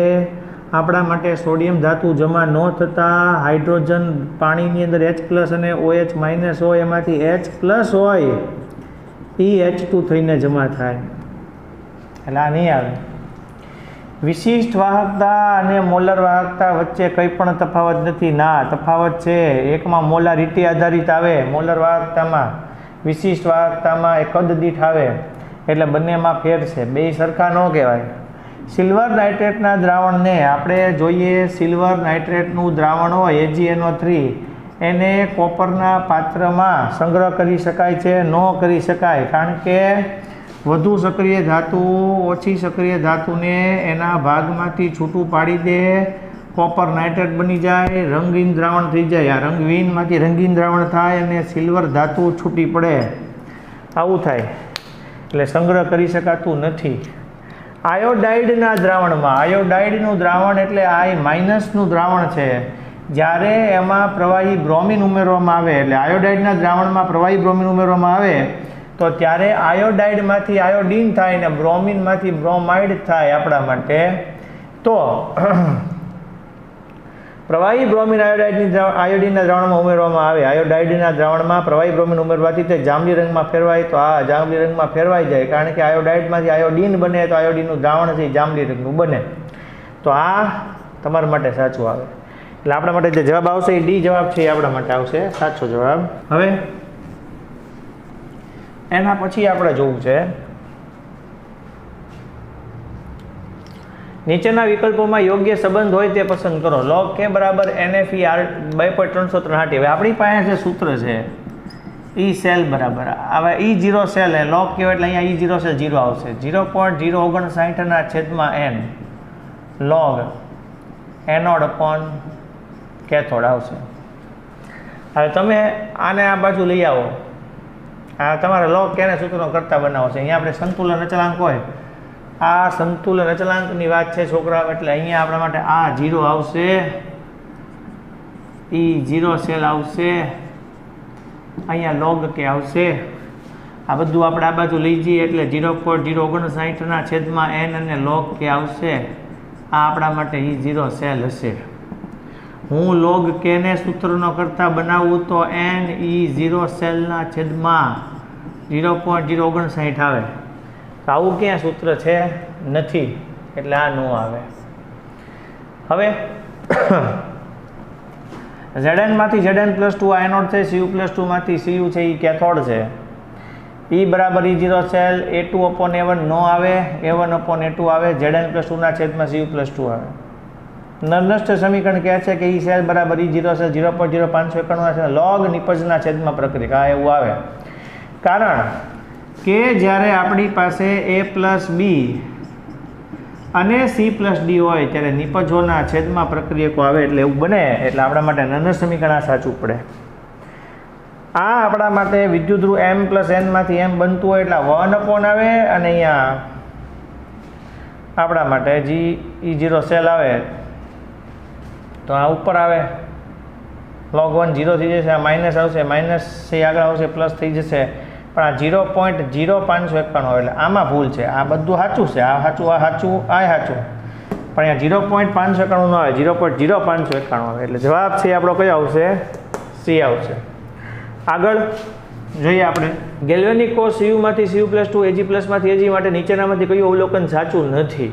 આપણા માટે સોડિયમ ધાતુ જમા ન થતાં હાઇડ્રોજન પાણીની અંદર H+ અને OH- હોય, એમાંથી H+ હોય એ H2 થઈને જમા થાય. એટલે આ નહીં આવે. વિશિષ્ટ વાહકતા અને મોલર વાહકતા વચ્ચે કંઈ પણ તફાવત નથી. ના, તફાવત છે. એકમાં મોલારિટી આધારિત આવે મોલર વાહકતામાં, વિશિષ્ટ વાહકતામાં એ કદ દીઠ આવે, એટલે બંનેમાં ફેર છે. બે સરખા ન કહેવાય. સિલ્વર નાઇટ્રેટના દ્રાવણને આપણે જોઈએ, સિલ્વર નાઇટ્રેટનું દ્રાવણ હોય AgNO3 એને કોપરના પાત્રમાં સંગ્રહ કરી શકાય છે? ન કરી શકાય, કારણ કે વધુ સક્રિય ધાતુ ઓછી સક્રિય ધાતુને એના ભાગમાંથી છૂટું પાડી દે, કોપર નાઇટ્રેટ બની જાય, રંગીન દ્રાવણ થઈ જાય. આ રંગહીનમાંથી રંગીન દ્રાવણ થાય અને સિલ્વર ધાતુ છૂટી પડે, આવું થાય. એટલે સંગ્રહ કરી શકાતું નથી. આયોડાઇડના દ્રાવણમાં, આયોડાઇડનું દ્રાવણ એટલે I- દ્રાવણ છે. જ્યારે એમાં પ્રવાહી બ્રોમિન ઉમેરવામાં આવે, એટલે આયોડાઇડના દ્રાવણમાં પ્રવાહી બ્રોમિન ઉમેરવામાં આવે તો ત્યારે આયોડાઇડમાંથી આયોડીન થાય ને બ્રોમિનમાંથી બ્રોમાઇડ થાય આપણા માટે. તો પ્રવાહી બ્રોમિન આયોડીનના દ્રાવણમાં ઉમેરવામાં આવે, આયોડાઇડના દ્રાવણમાં પ્રવાહી બ્રોમિન ઉમેરવાથી તે જાંબલી રંગમાં ફેરવાય, તો આ જાંબલી રંગમાં ફેરવાઈ જાય, કારણ કે આયોડાઇડમાંથી આયોડીન બને તો આયોડીનનું દ્રાવણ છે જાંબલી રંગનું બને. તો આ તમારા માટે સાચું આવે. એટલે આપણા માટે જે જવાબ આવશે એ ડી જવાબ છે, એ આપણા માટે આવશે સાચો જવાબ. હવે એના પછી આપણે જોવું છે નીચેના વિકલ્પોમાં યોગ્ય સંબંધ હોય તે પસંદ કરો. log k બરાબર NFE r 2.363. હવે આપણી પાસે જે સૂત્ર છે ઈ સેલ બરાબર હવે E0 સેલ log k એટલે અહીંયા E0 સેલ 0 આવશે 0.059 ના છેદમાં n log anode upon cathode આવશે. હવે તમે આને આ બાજુ લઈ આવો, આ તમારે log k ને સૂત્રનો કરતા બનાવો છે. અહીંયા આપણે સંતુલન અચળાંક હોય, આ સંતુલન અચળાંકની વાત છે છોકરાઓ, એટલે અહીંયા આપણા માટે આ 0 આવશે, E0 સેલ આવશે, અહીંયા log k આવશે. આ બધું આપણે આ બાજુ લઈ જઈએ એટલે 0.059 ના છેદમાં n અને log k આવશે. આ આપણા માટે E0 સેલ હશે. હું log k ને સૂત્રનો કરતા બનાવું તો n E0 સેલના છેદમાં 0.059 આવે. તો આવું ક્યાં સૂત્ર છે? નથી, એટલે આ ન આવે. હવે Zn માંથી Zn+2 આ એનોડ છે, Cu+2 માંથી Cu છે એ કેથોડ છે. E બરાબર E0 સેલ A2/A1 નો આવે, A1/A2 આવે, Zn+2 ના છેદમાં Cu+2 આવે. નষ্ট સમીકરણ કહે છે કે E સેલ બરાબર E0 સેલ 0.0591 log નિપજના છેદમાં પ્રક્રિયા એવું આવે. કારણ કે જ્યારે આપણી પાસે A+B અને C+D હોય ત્યારે નિપજોના છેદમાં પ્રક્રિયકો આવે એટલે એવું બને. એટલે આપણા માટે નનર સમીકરણ આ સાચું પડે. આ આપણા માટે વિદ્યુતધ્રુવ M+N માંથી M બનતું હોય એટલે 1 આવે, અને અહીંયા આપણા માટે E0 સેલ આવે તો આ ઉપર આવે, log 1 0 થઈ જશે, આ માઇનસ આવશે, માઇનસ થી આગળ આવશે, પ્લસ થઈ જશે. પણ આ 0.0591 હોય એટલે આમાં ભૂલ છે. આ બધું સાચું છે, આ સાચું, આ સાચું, આ સાચું, પણ અહીંયા 0.591 ન આવે, 0.0591 આવે. એટલે જવાબ છે આપણો કયો આવશે? સી આવશે. આગળ જોઈએ આપણે ગેલ્વેનિક કોષ Cu માંથી Cu+2 Ag+ માંથી Ag માટે નીચેનામાંથી કયું અવલોકન સાચું નથી?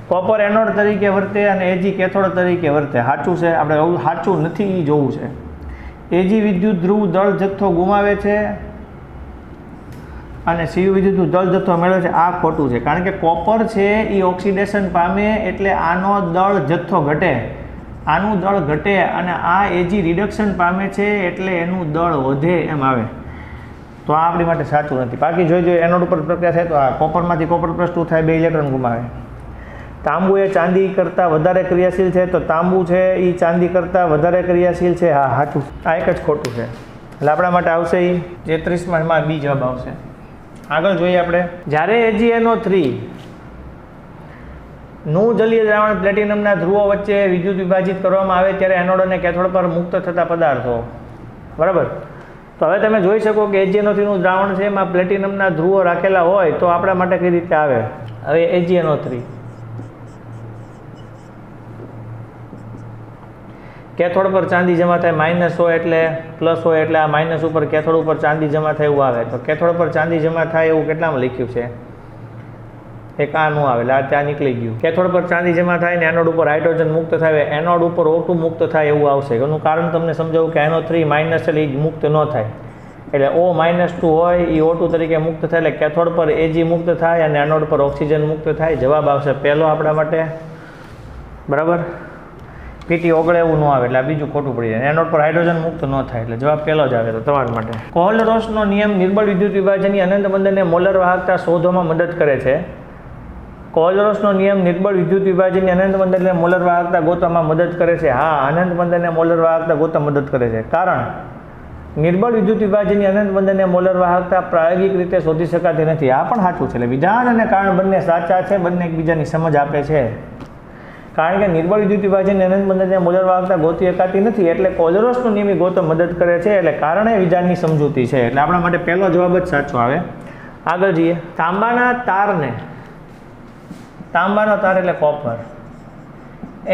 કોપર એનોડ તરીકે વર્તે અને Ag કેથોડ તરીકે વર્તે. સાચું છે, આપણે એવું સાચું નથી એ જોવું છે. Ag વિદ્યુત ધ્રુવ દળ જથ્થો ગુમાવે છે અને Cu વિદ્યુત ધ્રુવ દળ જથ્થો મેળવે છે. આ ખોટું છે, કારણ કે કોપર છે એ ઓક્સિડેશન પામે એટલે આનો દળ જથ્થો ઘટે, આનું દળ ઘટે, અને આ Ag રિડક્શન પામે છે એટલે એનું દળ વધે એમ આવે. તો આ આપણી માટે સાચું નથી. બાકી જોઈ એનોડ ઉપર પ્રક્રિયા થાય તો આ કોપરમાંથી Copper+2 થાય, 2 ઇલેક્ટ્રોન ગુમાવે. તાંબુ એ ચાંદી કરતાં વધારે ક્રિયાશીલ છે, તો તાંબુ છે એ ચાંદી કરતાં વધારે ક્રિયાશીલ છે. હા, સાચું. આ એક જ ખોટું છે. એટલે આપણા માટે આવશે એ 33માં બી જવાબ આવશે. આગળ જોઈએ આપણે જ્યારે AgNO3 નું જલીય દ્રાવણ પ્લેટિનમના ધ્રુવો વચ્ચે વિદ્યુત વિભાજિત કરવામાં આવે ત્યારે એનોડ અને કેથોડ પર મુક્ત થતા પદાર્થો. બરાબર. તો હવે તમે જોઈ શકો કે AgNO3 નું દ્રાવણ છે એમાં પ્લેટિનમના ધ્રુવો રાખેલા હોય તો આપણા માટે કઈ રીતે આવે? હવે AgNO3 કેથોડ પર ચાંદી જમા થાય, માઇનસ હોય એટલે પ્લસ હોય એટલે આ માઇનસ ઉપર કેથોડ ઉપર ચાંદી જમા થાય એવું આવે. તો કેથોડ પર ચાંદી જમા થાય એવું કેટલામાં લખ્યું છે? એક આ નું આવે એટલે આ ત્યાં નીકળી ગયું. કેથોડ પર ચાંદી જમા થાય ને એનોડ ઉપર હાઇડ્રોજન મુક્ત થાય, એનોડ ઉપર O2 મુક્ત થાય એવું આવશે. એનું કારણ તમને સમજાવું કે NO3 માઇનસ એટલે મુક્ત ન થાય, એટલે O-2 હોય એ O2 તરીકે મુક્ત થાય એટલે કેથોડ પર Ag મુક્ત થાય અને એનોડ પર ઓક્સિજન મુક્ત થાય. જવાબ આવશે પહેલો આપણા માટે. બરાબર. પીટી ઓગળે એવું ન આવે એટલે આ બીજું ખોટું પડી જાય. એનોડ પર હાઇડ્રોજન મુક્ત ન થાય એટલે જવાબ પહેલો જ આવે. તો તમારા માટે કોહલરોસનો નિયમ નિર્બળ વિદ્યુત વિભાજનની અનંત બંધનને મોલર વાહકતા શોધવામાં મદદ કરે છે. કોહલરોસનો નિયમ નિર્બળ વિદ્યુત વિભાજનની અનંત બંધનને મોલર વાહકતા ગોતવામાં મદદ કરે છે. હા, અનંત બંધનને મોલર વાહકતા ગોતવા મદદ કરે છે. કારણ નિર્બળ વિદ્યુત વિભાજનની અનંત બંધનને મોલર વાહકતા પ્રાયોગિક રીતે શોધી શકાતી નથી. આ પણ સાચું છે. એટલે વિધાન અને કારણ બંને સાચા છે, બંને એકબીજાની સમજ આપે છે. કારણ કે નિર્બળ વિદ્યુત વિભાજનની અનંત બંધનને મોલર વાહકતા ગોતી શકાતી નથી એટલે કોહલરોસનો નિયમ ગોતવા મદદ કરે છે. એટલે કારણે વિધાનની સમજૂતી છે. એટલે આપણા માટે પહેલો જવાબ જ સાચો આવે. આગળ જઈએ. તાંબાનો તાર એટલે કોપર,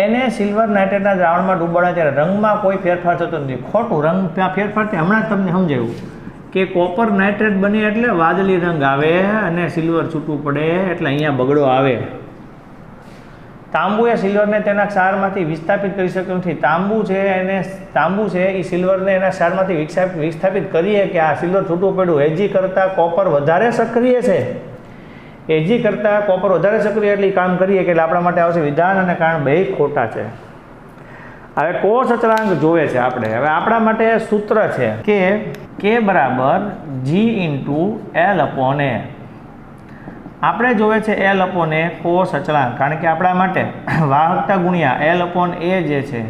એને સિલ્વર નાઇટ્રેટના દ્રાવણમાં ડૂબાડ્યા ત્યારે રંગમાં કોઈ ફેરફાર થતો નથી. ખોટું. રંગ ફેરફાર તે હમણાં જ તમને સમજાવ્યું કે કોપર નાઇટ્રેટ બને એટલે વાદળી રંગ આવે અને સિલ્વર છૂટવું પડે એટલે અહીંયા બગડો આવે. તાંબુ એ સિલ્વરને તેના ક્ષારમાંથી વિસ્થાપિત કરી શકતું નથી. તાંબુ છે એ સિલ્વરને એના ક્ષારમાંથી વિસ્થાપિત કરીએ કે આ સિલ્વર છૂટું પડ્યું. એજી કરતાં કોપર વધારે સક્રિય છે. એજી કરતાં કોપર વધારે સક્રિય એટલે કામ કરીએ કે એટલે આપણા માટે આવશે વિધાન અને કારણ બે ખોટા છે. હવે કોષ અચળાંક જોવે છે આપણે. હવે આપણા માટે સૂત્ર છે કે K બરાબર G ઇન્ટુ L/A. આપણે જોવે છે L/A કોષ અચળાંક, કારણ કે આપણા માટે વાહકતા ગુણ્યા L/A જે છે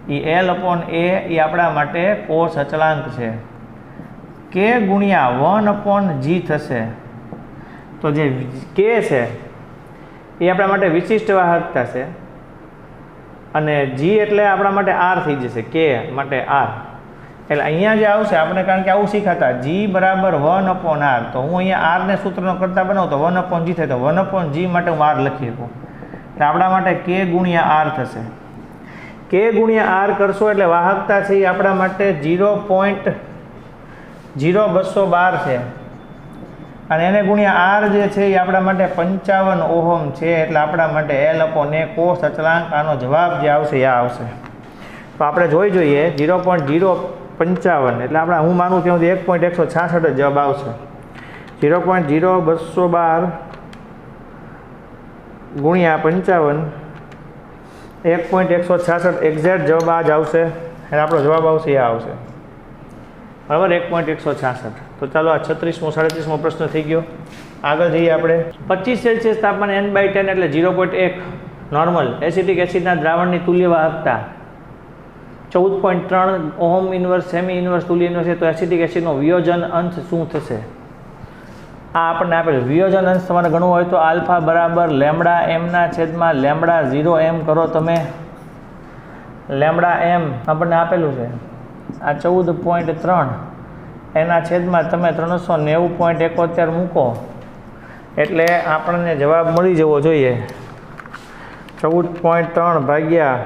એ L/A એ આપણા માટે કોષ અચળાંક છે. K ગુણ્યા 1/G થશે. તો જે K છે એ આપણા માટે વિશિષ્ટ વાહકતા છે અને G એટલે આપણા માટે R થઈ જશે. K માટે R એટલે અહીંયા જે આવશે આપણે, કારણ કે આવું શીખાતા G બરાબર 1/R. તો હું અહીંયા R ને સૂત્રનો કરતા બનાવું તો 1/G થાય, તો 1/G માટે હું R લખી શકું. એટલે આપણા માટે K ગુણ્યા R થશે. K ગુણ્યા R કરશો એટલે વાહકતા છે એ આપણા માટે 0.0212 છે અને એને ગુણ્યા R જે છે એ આપણા માટે 55 ઓહમ છે. એટલે આપણા માટે L/A કોષ અચળાંક આનો જવાબ જે આવશે એ આવશે. તો આપણે જોઈએ 0.055 એટલે આપણે હું માનું ત્યાં સુધી 1.166 જવાબ આવશે. 0.0212 ગુણ્યા 55 1.166 એક્ઝેક્ટ જવાબ આ જ આવશે. એટલે આપણો જવાબ આવશે એ આવશે બરાબર 1.166. તો ચાલો આ 36મો 37મો પ્રશ્ન થઈ ગયો. આગળ જઈએ આપણે. 25 સેલ્સિયસ તાપમાન N/10 એટલે 0.1 નોર્મલ એસિટિક એસિડના દ્રાવણની તુલ્ય વાહકતા 14.3 ઓહમ ઇન્વર્સ સેમી ઇન્વર્સ તુલ્ય ઇન્વર્સ છે. તો એસિટિક એસિડનો વિયોજન અંશ શું થશે? આ આપણને આપેલું વિયોજન અંશ તમારે ગણવું હોય તો આલ્ફા બરાબર લેમડા એમના છેદમાં લેમડા 0 m કરો તમે. લેમડા m આપણને આપેલું છે આ 14.3 એના છેદમાં તમે 390.71 મૂકો એટલે આપણને જવાબ મળી જવો જોઈએ. 14.3 ભાગ્યા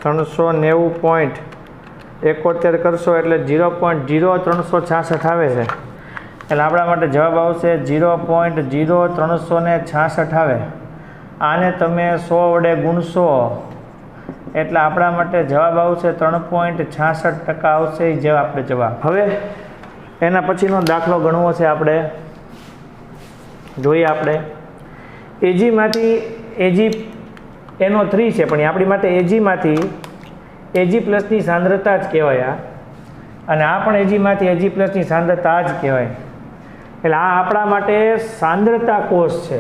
390.71 કરશો એટલે 0.0366 આવે છે. એટલે આપણા માટે જવાબ આવશે 0.0366 આવે. આને તમે 100 વડે ગુણશો એટલે આપણા માટે જવાબ આવશે 3.66% આવશે જે આપણે જવાબ. હવે એના પછીનો દાખલો ગણવો છે આપણે. જોઈએ આપણે એજીમાંથી NO3 છે પણ આપણી માટે એજીમાંથી Ag+ ની સાંદ્રતા જ કહેવાય અને આ પણ એજીમાંથી Ag+ ની સાંદ્રતા જ કહેવાય. એટલે આ આપણા માટે સાંદ્રતા કોષ છે.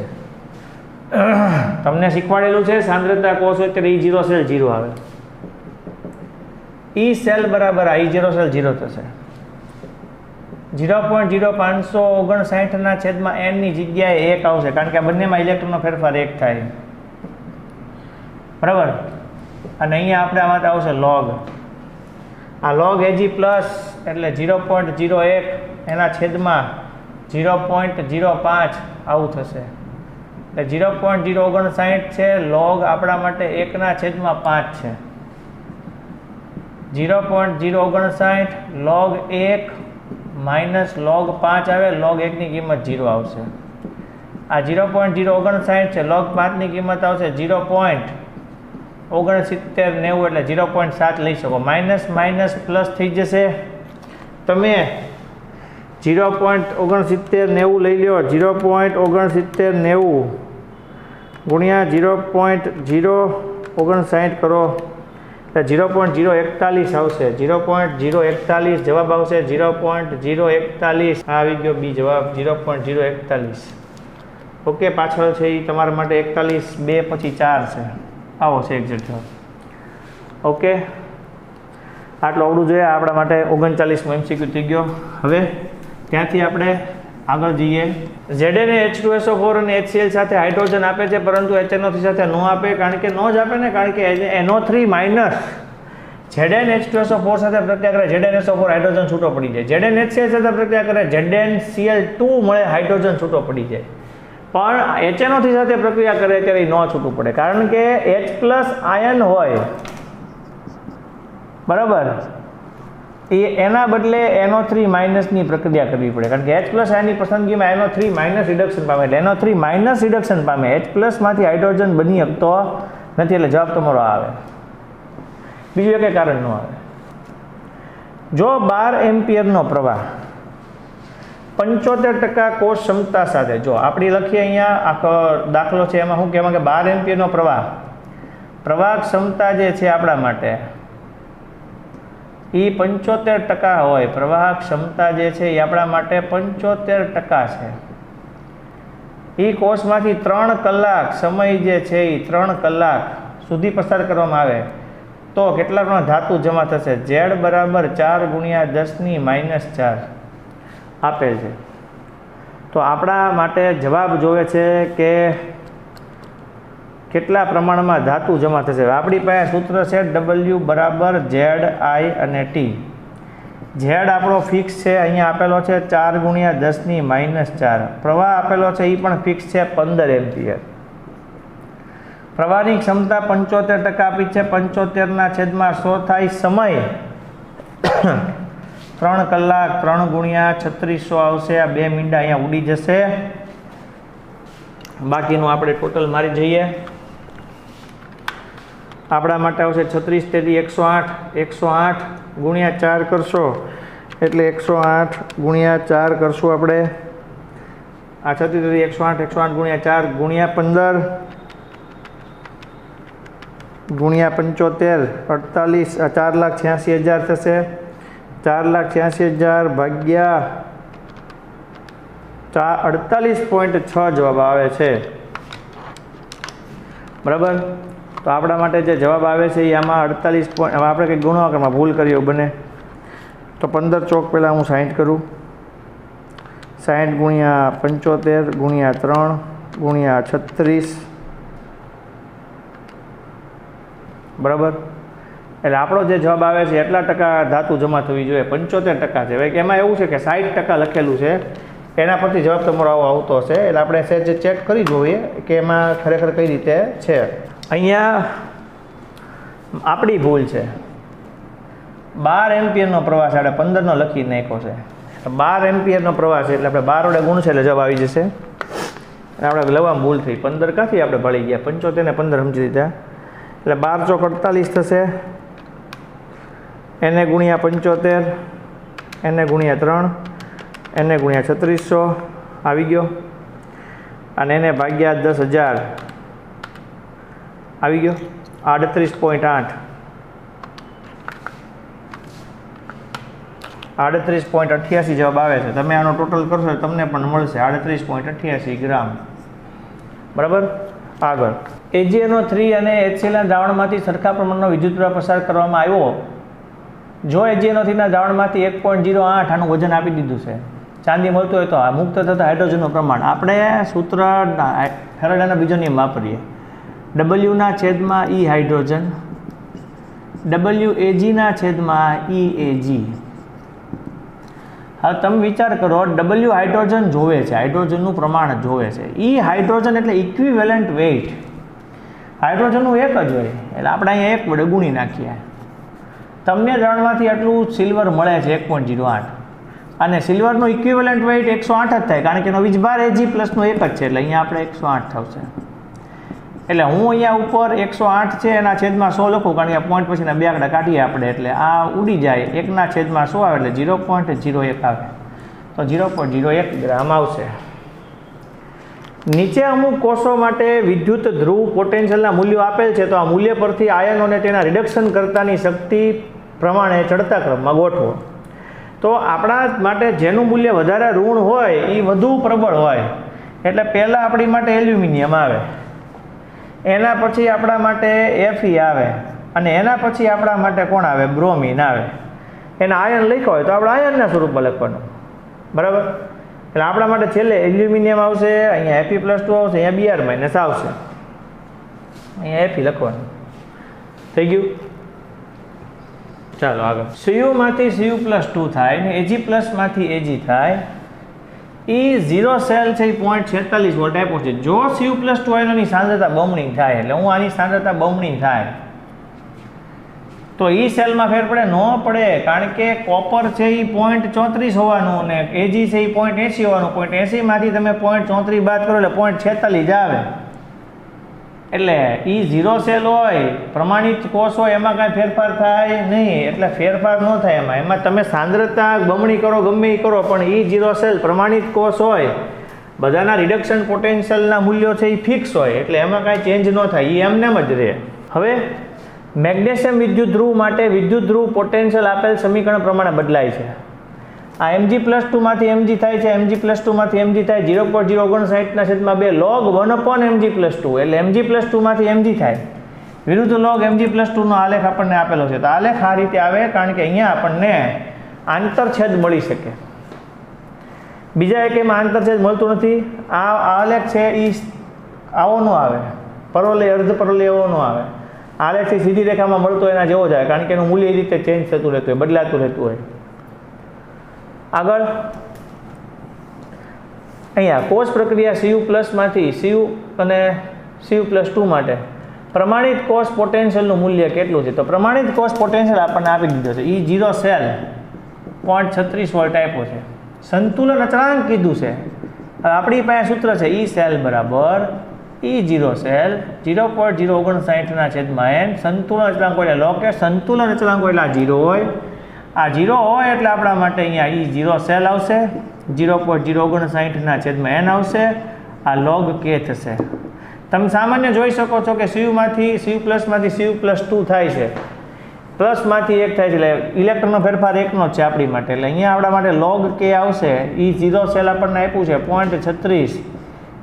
તમને શીખવાડેલું છે સાંદ્રતા કોષ હોય ત્યારે E0 સેલ 0 આવે. E સેલ બરાબર I0 સેલ 0 થશે. 0.0559 ના છેદમાં n ની જગ્યાએ 1 આવશે, કારણ કે આ બંનેમાં ઇલેક્ટ્રોનનો ફેરફાર 1 થાય બરાબર. અને અહીંયા આપણે આમાં આવશે લોગ. આ લોગ Ag+ એટલે 0.01 એના છેદમાં 0.05 આવું થશે. એટલે 0.059 છે. લોગ આપણા માટે 1 ના છેદમાં 5 છે. 0.059 લોગ 1 માઇનસ લોગ 5 આવે. લોગ 1 ની કિંમત 0 આવશે. આ 0.059 છે. લોગ 5 ની કિંમત આવશે 0.6990 એટલે 0.7 લઈ શકો. માઇનસ માઇનસ પ્લસ થઈ જશે. તમે 0.6990 લઈ લો. 0.6990 ગુણ્યા 0.059 કરો એટલે 0.041 આવશે. 0.041 જવાબ આવશે. 0.041 આવી ગયો બી જવાબ 0.041. ઓકે, પાછળ છે એ તમારા માટે 41 2 પછી 4 છે. આવો છે એક્ઝેક્ટ જવાબ. ઓકે, આટલું આવડું જોઈએ આપણા માટે. 39મો MCQ થઈ ગયો. હવે ત્યાંથી આપણે આગળ જઈએ. Zn-H2SO4 અને HCl સાથે હાઇડ્રોજન આપે છે પરંતુ HNO3 સાથે ન આપે. કારણ કે ન જ આપે ને, કારણ કે NO3 માઇનસ Zn-H2SO4 સાથે પ્રક્રિયા કરે Zn-SO4 હાઇડ્રોજન છૂટો પડી જાય. Zn-HCl સાથે પ્રક્રિયા કરે ZnCl2 મળે હાઇડ્રોજન છૂટો પડી જાય. પણ HNO3 સાથે પ્રક્રિયા કરે ત્યારે ન છૂટું પડે, કારણ કે H+ આયન હોય બરાબર, એના બદલે NO3 માઇનસની પ્રક્રિયા કરવી પડે. કારણ કે H+ આયનની પસંદગીમાં NO3 માઇનસ રિડક્શન પામે. એટલે NO3 માઇનસ રિડક્શન પામે. H+ માંથી હાઇડ્રોજન બની શકતો નથી એટલે જવાબ તમારો આવે. બીજું એક કારણ ન આવે. જો 12 એમ્પિયરનો પ્રવાહ 75% કોષ ક્ષમતા સાથે, જો આપણે લખીએ અહીંયા આખો દાખલો છે એમાં શું કહેવાય કે 12 એમ્પિયરનો પ્રવાહ ક્ષમતા જે છે આપણા માટે એ 75% હોય. પ્રવાહ ક્ષમતા જે છે એ આપણા માટે 75% છે. એ કોષમાંથી 3 કલાક સમય જે છે એ 3 કલાક સુધી પસાર કરવામાં આવે તો કેટલા પ્રમાણ ધાતુ જમા થશે? Z બરાબર 4 × 10⁻⁴ આપેલ છે. તો આપણા માટે જવાબ જોવે છે કે કેટલા પ્રમાણમાં ધાતુ જમા થશે. આપણી પાસે સૂત્ર છે W બરાબર ZI અને T. Z આપણો ફિક્સ છે, અહીંયા આપેલો છે 4 × 10⁻⁴. પ્રવાહ આપેલો છે એ પણ ફિક્સ છે 15 એમ્પિયર. પ્રવાહની ક્ષમતા 75% આપી છે. 75/100 થાય સમય 3 કલાક. 3 × 3600 આવશે. આ 2 મીંડા અહીંયા ઉડી જશે. બાકીનું આપણે ટોટલ મારી જઈએ. આપણા માટે આવશે 36 × 108. 108 × 4 કરશો એટલે 108 × 4 કરશું આપણે. આ 36 108 108 × 4 × 15 ગુણ્યા 75 48 4,86,000 થશે. 4,86,000 ભાગ્યા 48.6 જવાબ આવે છે. બરાબર. તો આપણા માટે જે જવાબ આવે છે એ આમાં 48. હવે આપણે કંઈક ગુણાકારમાં ભૂલ કરી એવું બને તો 15 ચોક પહેલાં હું 60 કરું. 60 × 75 × 3 × 36. બરાબર. એટલે આપણો જે જવાબ આવે છે એટલા ટકા ધાતુ જમા થવી જોઈએ. 75% છે. હવે એમાં એવું છે કે 60% લખેલું છે, એના પરથી જવાબ તમારો આવો આવતો હશે. એટલે આપણે સહેજ ચેક કરી જોઈએ કે એમાં ખરેખર કઈ રીતે છે. અહીંયા આપણી ભૂલ છે. 12 એમ્પિયરનો પ્રવાહ છે, આપણે 15નો લખી નાખ્યો છે. 12 એમ્પિયરનો પ્રવાહ છે એટલે આપણે 12 વડે ગુણ છે એટલે જવાબ આવી જશે. આપણે લવામાં ભૂલ થઈ. 15 ક્યાંથી આપણે ભળી ગયા? 75 ને 15 સમજી દીધા. એટલે 12 ચોક 48 થશે. એને ગુણ્યા 75, એને ગુણ્યા 3, એને ગુણ્યા 3600 આવી ગયો. અને એને ભાગ્યા 10,000 આવી ગયો. 38.8. 38.88 જવાબ આવે છે. તમે આનો ટોટલ કરશો તમને પણ મળશે 38.88 ગ્રામ. બરાબર. આગળ AgNO3 અને HCl દ્રાવણમાંથી સરખા પ્રમાણનો વિદ્યુત પ્રવાહ પસાર કરવામાં આવ્યો. જો AgNO3 ના દ્રાવણમાંથી 1.08 આનું વજન આપી દીધું છે, ચાંદી મળતું હોય તો આ મુક્ત થતા હાઇડ્રોજનનું પ્રમાણ આપણે સૂત્ર ફેરાડેનો બીજો નિયમ વાપરીએ. W/E hydrogen, WAg/E Ag. હવે તમે વિચાર કરો, W હાઇડ્રોજન જોવે છે, હાઇડ્રોજનનું પ્રમાણ જોવે છે. E હાઇડ્રોજન એટલે ઇક્વિવેલન્ટ વેઇટ. હાઇડ્રોજનનું એક જ હોય એટલે આપણે અહીંયા 1 વડે ગુણી નાખીએ. તમને દ્રાવણમાંથી આટલું સિલ્વર મળે છે 1.08 અને સિલ્વરનું ઇક્વિવેલન્ટ વેઇટ 108 જ થાય કારણ કે એનો વીજભાર Ag પ્લસનો 1 જ છે એટલે અહીંયા આપણે 108 થશે. એટલે હું અહીંયા ઉપર 108 છે એના છેદમાં 100 લખું કારણ કે પોઈન્ટ પછીના 2 આંકડા કાઢીએ આપણે એટલે આ ઉડી જાય. 1/100 આવે એટલે 0.01 આવે તો 0.01 ગ્રામ આવશે. નીચે અમુક કોષો માટે વિદ્યુત ધ્રુવ પોટેન્શિયલના મૂલ્યો આપેલ છે તો આ મૂલ્ય પરથી આયનોને તેના રિડક્શન કરતાની શક્તિ પ્રમાણે ચડતા ક્રમમાં ગોઠવો. તો આપણા માટે જેનું મૂલ્ય વધારે ઋણ હોય એ વધુ પ્રબળ હોય એટલે પહેલાં આપણી માટે એલ્યુમિનિયમ આવે, એના પછી આપણા માટે Fe આવે અને એના પછી આપણા માટે કોણ આવે? બ્રોમિન આવે. એના આયન લખ્યો હોય તો આપણે આયનના સ્વરૂપમાં લખવાનું. બરાબર. એટલે આપણા માટે છેલ્લે એલ્યુમિનિયમ આવશે, અહીંયા Fe+2 આવશે, અહીંયા Br- આવશે, અહીંયા Fe લખવાનું. થઈ ગયું. ચાલો આગળ. Cu માંથી Cu+2 થાય ને Ag+ માંથી Ag થાય. એ 0 સેલ છે એ 0.46 વોલ્ટ આપ્યો છે. જો Cu+2 આયનોની સાંદ્રતા બમણી થાય એટલે હું આની સાંદ્રતા બમણી થાય તો એ સેલમાં ફેર પડે? ન પડે, કારણ કે કોપર છે એ 0.34 હોવાનું અને Ag છે એ 0.80 હોવાનું. 0.80 માંથી તમે 0.34 બાદ કરો એટલે 0.46 આવે. એટલે E0 સેલ હોય, પ્રમાણિત કોષ હોય, એમાં કાંઈ ફેરફાર થાય નહીં, એટલે ફેરફાર ન થાય એમાં તમે સાંદ્રતા બમણી કરો ગમે એ કરો, પણ E0 સેલ પ્રમાણિત કોષ હોય, બધાના રિડક્શન પોટેન્શિયલના મૂલ્યો છે એ ફિક્સ હોય, એટલે એમાં કાંઈ ચેન્જ ન થાય, એ એમને જ રહે. હવે મેગ્નેશિયમ વિદ્યુત ધ્રુવ માટે વિદ્યુત ધ્રુવ પોટેન્શિયલ આપેલ સમીકરણ પ્રમાણે બદલાય છે. આ Mg+2 માંથી Mg થાય છે, Mg+2 માંથી Mg થાય 0.059/2 log 1/Mg+2, એટલે Mg+2 માંથી Mg થાય વિરુદ્ધ log Mg+2 નો આલેખ આપણને આપેલો છે. તો આલેખ આ રીતે આવે, કારણ કે અહીંયા આપણને આંતરછેદ મળી શકે. બીજા એકેયમાં આંતરછેદ મળતું નથી. આ આલેખ છે એ આવો ન આવે, પરોલે અર્ધ પરોલે એવો ન આવે. આલેખથી સીધી રેખામાં મળતો એના જેવો જ આવે, કારણ કે એનું મૂલ્ય એ રીતે ચેન્જ થતું રહેતું હોય, બદલાતું રહેતું હોય. આગળ અહીંયા કોષ પ્રક્રિયા Cu+ માંથી Cu અને Cu+2 માટે પ્રમાણિત કોષ પોટેન્શિયલનું મૂલ્ય કેટલું છે? તો પ્રમાણિત કોષ પોટેન્શિયલ આપણને આપી દીધો છે. E0 સેલ 0.36 વોલ્ટ આપ્યો છે. સંતુલન અચળાંક કીધું છે. આપણી પાસે સૂત્ર છે E સેલ બરાબર E0 સેલ 0.059/n. સંતુલન અચળાંક હોય એટલે લો કે સંતુલન અચળાંક હોય એટલે આ 0 હોય. આ 0 હોય એટલે આપણા માટે અહીંયા E0 સેલ આવશે, 0.059/n આવશે. આ log k થશે. તમે સામાન્ય જોઈ શકો છો કે Cu+, માંથી Cu+2 થાય છે, પ્લસમાંથી 1 થાય છે, એટલે ઇલેક્ટ્રોનનો ફેરફાર એકનો જ છે આપણી માટે. એટલે અહીંયા આપણા માટે log k આવશે. E0 સેલ આપણને આપ્યું છે 0.36,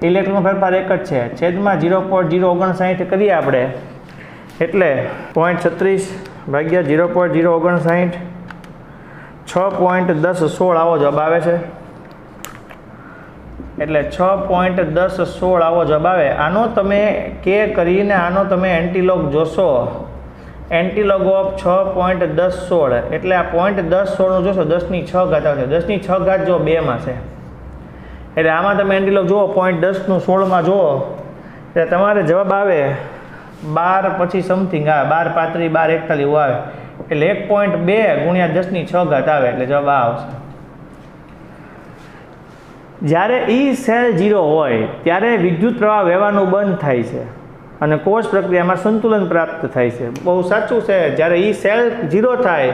ઇલેક્ટ્રોનનો ફેરફાર એક જ છે, છેદમાં 0.059 કરીએ આપણે, એટલે 0.36 ભાગ્યા 0.059 6.1016 આવો જવાબ આવે છે. એટલે 6.1016 આવો જવાબ આવે. આનો તમે કે કરીને આનો તમે એન્ટીલોગ જોશો, એન્ટીલોગ ઓફ 6.1016 એટલે આ 0.1016 નું જોશો 10⁶ આવશે. 10⁶ જો 2 માં છે, એટલે આમાં તમે એન્ટીલોગ જુઓ 0.10 નું 16 માં જુઓ, એટલે તમારે જવાબ આવે 12 પછી સમથિંગ આવે, 12 35 12 41 એવું આવે, એટલે 1.2 ગુણ્યા 10⁶ આવે, એટલે જવાબ આ આવશે. જ્યારે E સેલ 0 હોય ત્યારે વિદ્યુત પ્રવાહ વહેવાનું બંધ થાય છે અને કોષ પ્રક્રિયામાં સંતુલન પ્રાપ્ત થાય છે. બહુ સાચું છે. જ્યારે E સેલ 0 થાય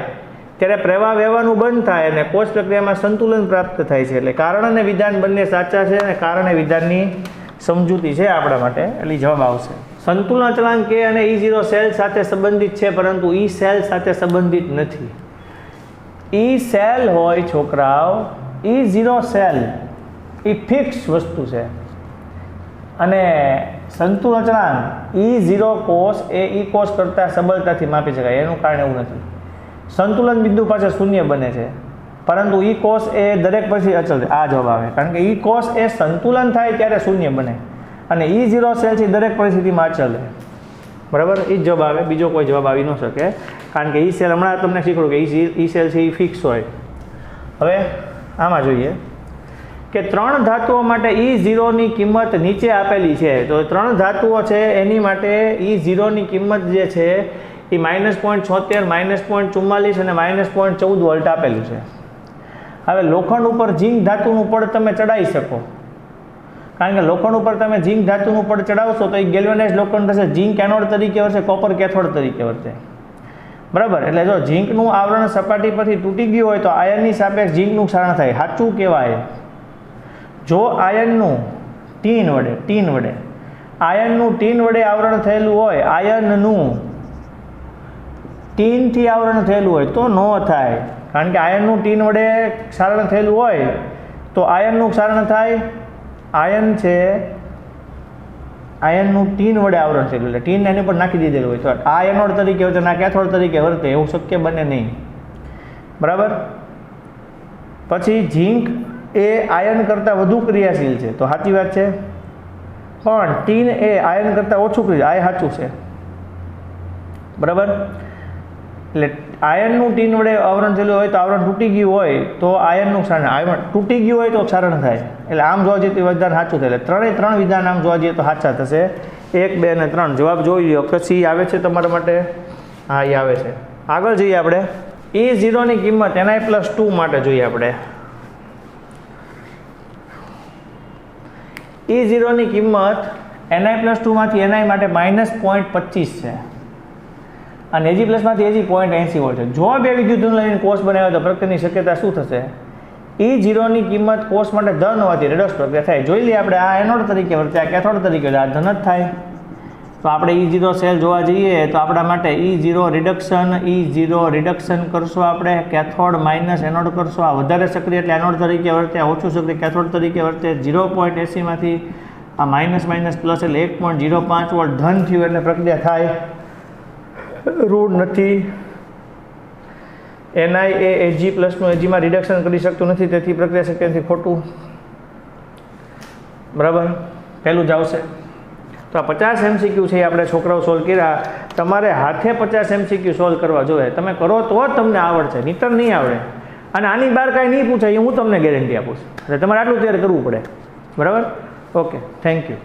ત્યારે પ્રવાહ વહેવાનું બંધ થાય અને કોષ પ્રક્રિયામાં સંતુલન પ્રાપ્ત થાય છે. એટલે કારણ અને વિધાન બંને સાચા છે અને કારણ અને વિધાનની સમજૂતી છે આપણા માટે, એટલે જવાબ આવશે. સંતુલન અચળાંક K અને E0 સેલ સાથે સંબંધિત છે, પરંતુ E સેલ સાથે સંબંધિત નથી. E સેલ હોય છોકરાઓ, E0 સેલ એ ફિક્સ વસ્તુ છે અને સંતુલન અચળાંક E0 કોષ એ E કોષ કરતાં સબળતાથી માપી શકાય. એનું કારણ એવું નથી. સંતુલન બિંદુ પાસે શૂન્ય બને છે, પરંતુ E કોષ એ દરેક પછી અચળ છે. આ જવાબ આવે, કારણ કે E કોષ એ સંતુલન થાય ત્યારે શૂન્ય બને અને E0 સેલ છે દરેક પરિસ્થિતિમાં અચળ છે. બરાબર, એ જ જવાબ આવે, બીજો કોઈ જવાબ આવી ન શકે, કારણ કે E સેલ હમણાં તમને શીખડું કે E સેલ છે એ ફિક્સ હોય. હવે આમાં જોઈએ કે 3 ધાતુઓ માટે E0 ની કિંમત નીચે આપેલી છે. તો 3 ધાતુઓ છે એની માટે E0 ની કિંમત જે છે એ -0.76, -0.44 અને -0.14 વોલ્ટ આપેલું છે. હવે લોખંડ ઉપર ઝીંક ધાતુનું પડ તમે ચડાવી શકો, કારણ કે લોખંડ ઉપર તમે ઝીંક ધાતુનું પડ ચડાવશો તો એ ગેલ્વેનાઇઝ્ડ લોખંડ થશે, ઝીંક એનોડ તરીકે વર્તે, કોપર કેથોડ તરીકે વર્તે. બરાબર, એટલે જો ઝીંકનું આવરણ સપાટી પરથી તૂટી ગયું હોય તો આયનની સાપેક્ષ ઝીંકનું ક્ષારણ થાય. સાચું કહેવાય. જો આયનનું ટીન વડે આવરણ થયેલું હોય, આયનનું ટીનથી આવરણ થયેલું હોય તો ન થાય, કારણ કે આયનનું ટીન વડે ક્ષારણ થયેલું હોય તો આયનનું ક્ષારણ થાય. આયન છે, આયનનું ટીન વડે આવરણ થયેલું, એટલે ટીન એની પર નાખી દીધેલું હોય તો આ એનોડ તરીકે વર્તે, ના કેથોડ તરીકે વર્તે, એવું શક્ય બને નહીં. બરાબર, પછી ઝીંક એ આયન કરતાં વધુ ક્રિયાશીલ છે, તો સાચી વાત છે, પણ ટીન એ આયન કરતાં ઓછું ક્રિયા, આ સાચું છે. બરાબર, એટલે આયનનું ટીન વડે આવરણ થયેલું હોય તો આવરણ તૂટી ગયું હોય તો આયનનું ક્ષારણ, આવરણ તૂટી ગયું હોય તો ક્ષારણ થાય. એટલે આમ જોવા જઈએ તો વિધાન સાચું થાય. એટલે 3 વિધાન આમ જોવા જઈએ તો સાચા થશે. 1, 2 અને 3 જવાબ જોઈ લો. પછી આવે છે તમારા માટે? હા, એ આવે છે. આગળ જોઈએ આપણે E0 ની કિંમત Ni+2 માટે જોઈએ આપણે. E0 ની કિંમત Ni+2માંથી Ni માટે -0.25 છે અને Ag પ્લસમાંથી Ag 0.80 વોલ્ટ છે. જો બે વિદ્યુતધન લઈને કોષ બનાવ્યો તો પ્રક્રિયાની શક્યતા શું થશે? E0ની કિંમત કોષ માટે ધન હોવાથી રેડોક્સ પ્રક્રિયા થાય. જોઈ લઈએ આપણે, આ એનોડ તરીકે વર્તે, આ કેથોડ તરીકે વર્તે, આ ધન જ થાય. તો આપણે E0 સેલ જોવા જઈએ તો આપણા માટે E0 રિડક્શન કરશો આપણે, કેથોડ માઇનસ એનોડ કરશો. આ વધારે સક્રિય એટલે એનોડ તરીકે વર્તે, આ ઓછું સક્રિય કેથોડ તરીકે વર્તે. 0.80માંથી આ માઇનસ પ્લસ એટલે 1.05 વોલ્ટ ધન થયું એટલે પ્રક્રિયા થાય. ઋણ નથી. Ni એ Ag પ્લસનું Agમાં રિડક્શન કરી શકતું નથી, તેથી પ્રક્રિયા શક્ય નથી. ખોટું. બરાબર, પહેલું જ આવશે. તો આ 50 MCQ છે એ આપણે છોકરાઓ સોલ્વ કર્યા. તમારે હાથે 50 MCQ સોલ્વ કરવા જોઈએ. તમે કરો તો જ તમને આવડશે, નહીંતર નહીં આવડે. અને આની બહાર કાંઈ નહીં પૂછાય એ હું તમને ગેરંટી આપું છું. એટલે તમારે આટલું તૈયાર કરવું પડે. બરાબર, ઓકે, થેન્ક યુ.